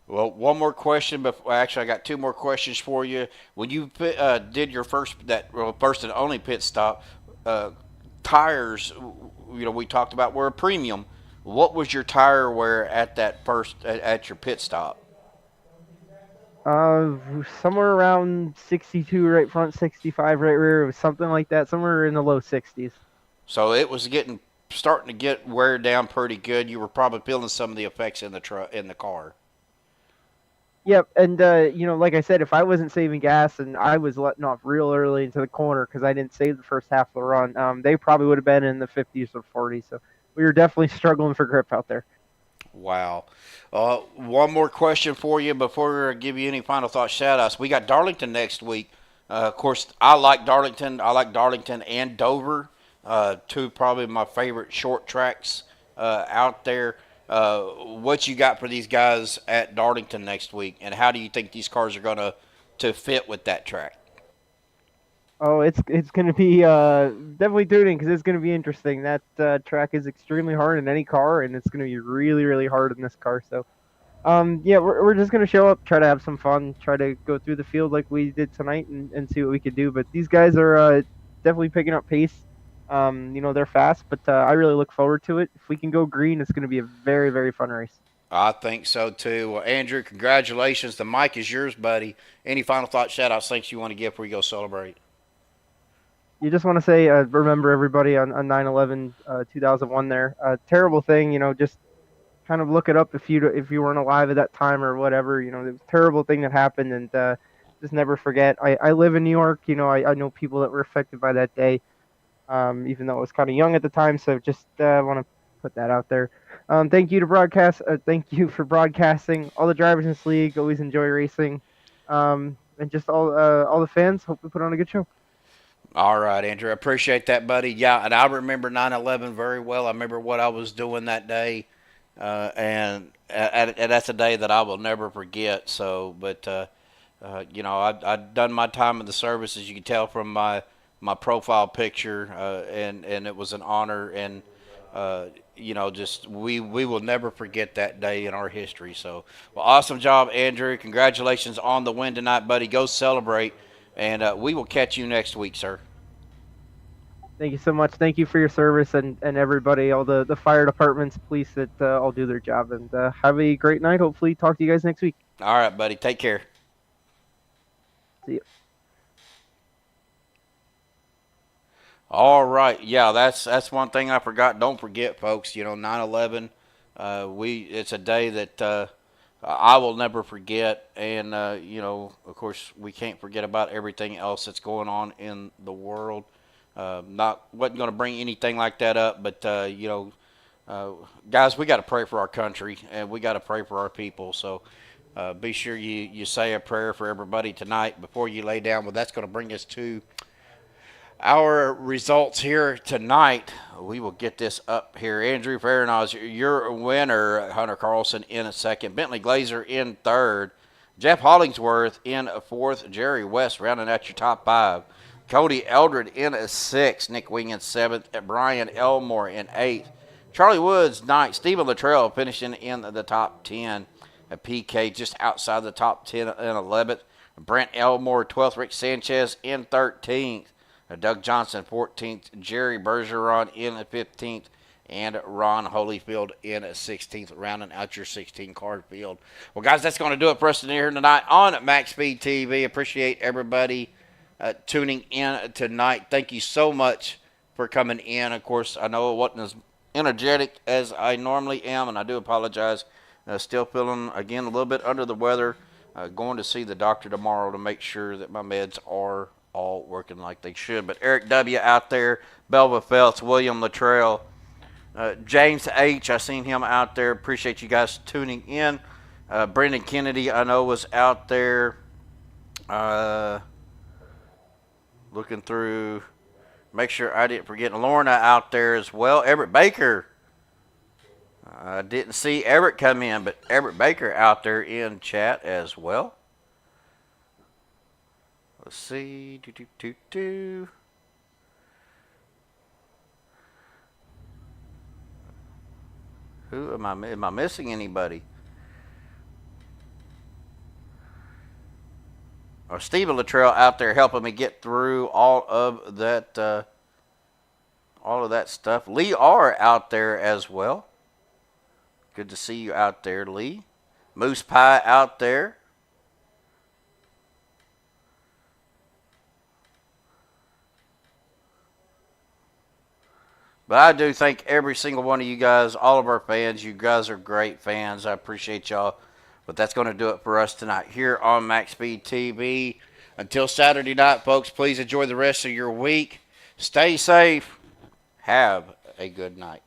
Well, one more question. Actually, I got two more questions for you. When you did your first and only pit stop, tires, we talked about were a premium. What was your tire wear at at your pit stop? Somewhere around 62 right front, 65 right rear. It was something like that, somewhere in the low 60s. So it was starting to get wear down pretty good. You were probably feeling some of the effects in the car. Yep, and like I said, if I wasn't saving gas and I was letting off real early into the corner because I didn't save the first half of the run, they probably would have been in the 50s or 40s. So we were definitely struggling for grip out there. Wow. One more question for you before I give you any final thoughts, shout-outs. We got Darlington next week. Of course, I like Darlington. I like Darlington and Dover, two probably my favorite short tracks out there. What you got for these guys at Darlington next week, and how do you think these cars are going to fit with that track? Oh, it's going to be definitely tuning because it's going to be interesting. That track is extremely hard in any car, and it's going to be really, really hard in this car. So, yeah, we're just going to show up, try to have some fun, try to go through the field like we did tonight and see what we could do. But these guys are definitely picking up pace. They're fast, but I really look forward to it. If we can go green, it's going to be a very, very fun race. I think so, too. Well, Andrew, congratulations. The mic is yours, buddy. Any final thoughts, shout-outs, things you want to give before you go celebrate? You just want to say, remember everybody on 9/11, 2001 there. Terrible thing, just kind of look it up if you weren't alive at that time or whatever. It was a terrible thing that happened, and just never forget. I live in New York. I know people that were affected by that day. Even though I was kind of young at the time, so just want to put that out there. Thank you to broadcast. Thank you for broadcasting. All the drivers in this league always enjoy racing, and just all the fans. Hope we put on a good show. All right, Andrew. I appreciate that, buddy. Yeah, and I remember 9/11 very well. I remember what I was doing that day, and that's a day that I will never forget. So, but I've done my time in the service, as you can tell from my profile picture, and it was an honor, and just we will never forget that day in our history. So, well, awesome job, Andrew. Congratulations on the win tonight, buddy. Go celebrate, and we will catch you next week, sir. Thank you so much. Thank you for your service and everybody, all the fire departments, police that all do their job, and have a great night. Hopefully talk to you guys next week. All right, buddy. Take care. See you. All right, yeah, that's one thing I forgot. Don't forget, folks. 9/11. It's a day that I will never forget. And, you know, of course, we can't forget about everything else that's going on in the world. Wasn't going to bring anything like that up, but, you know, guys, we got to pray for our country, and we got to pray for our people. So be sure you say a prayer for everybody tonight before you lay down. Well, that's going to bring us to our results here tonight. We will get this up here. Andrew Farinoz, your winner. Hunter Carlson in a second. Bentley Glazer in third. Jeff Hollingsworth in a fourth. Jerry West rounding out your top five. Cody Eldred in a sixth. Nick Wing in seventh. Brian Elmore in eighth. Charlie Woods ninth. Stephen Luttrell finishing in the top 10. PK just outside the top 10 and 11th. Brent Elmore 12th. Rick Sanchez in 13th. Doug Johnson 14th, Jerry Bergeron in 15th, and Ron Holyfield in 16th, rounding out your 16-card field. Well, guys, that's going to do it for us here tonight on Maxspeed TV. Appreciate everybody tuning in tonight. Thank you so much for coming in. Of course, I know it wasn't as energetic as I normally am, and I do apologize. Still feeling, again, a little bit under the weather. Going to see the doctor tomorrow to make sure that my meds are all working like they should. But Eric W. out there, Belva Phelps, William Luttrell, James H., I seen him out there. Appreciate you guys tuning in. Brendan Kennedy, I know, was out there looking through. Make sure I didn't forget Lorna out there as well. Everett Baker. I didn't see Everett come in, but Everett Baker out there in chat as well. Let's see. Who am I missing anybody? Or Stephen Luttrell out there helping me get through all of that stuff. Lee R out there as well. Good to see you out there, Lee. Moose Pie out there. But I do thank every single one of you guys, all of our fans. You guys are great fans. I appreciate y'all. But that's going to do it for us tonight here on Maxspeed TV. Until Saturday night, folks, please enjoy the rest of your week. Stay safe. Have a good night.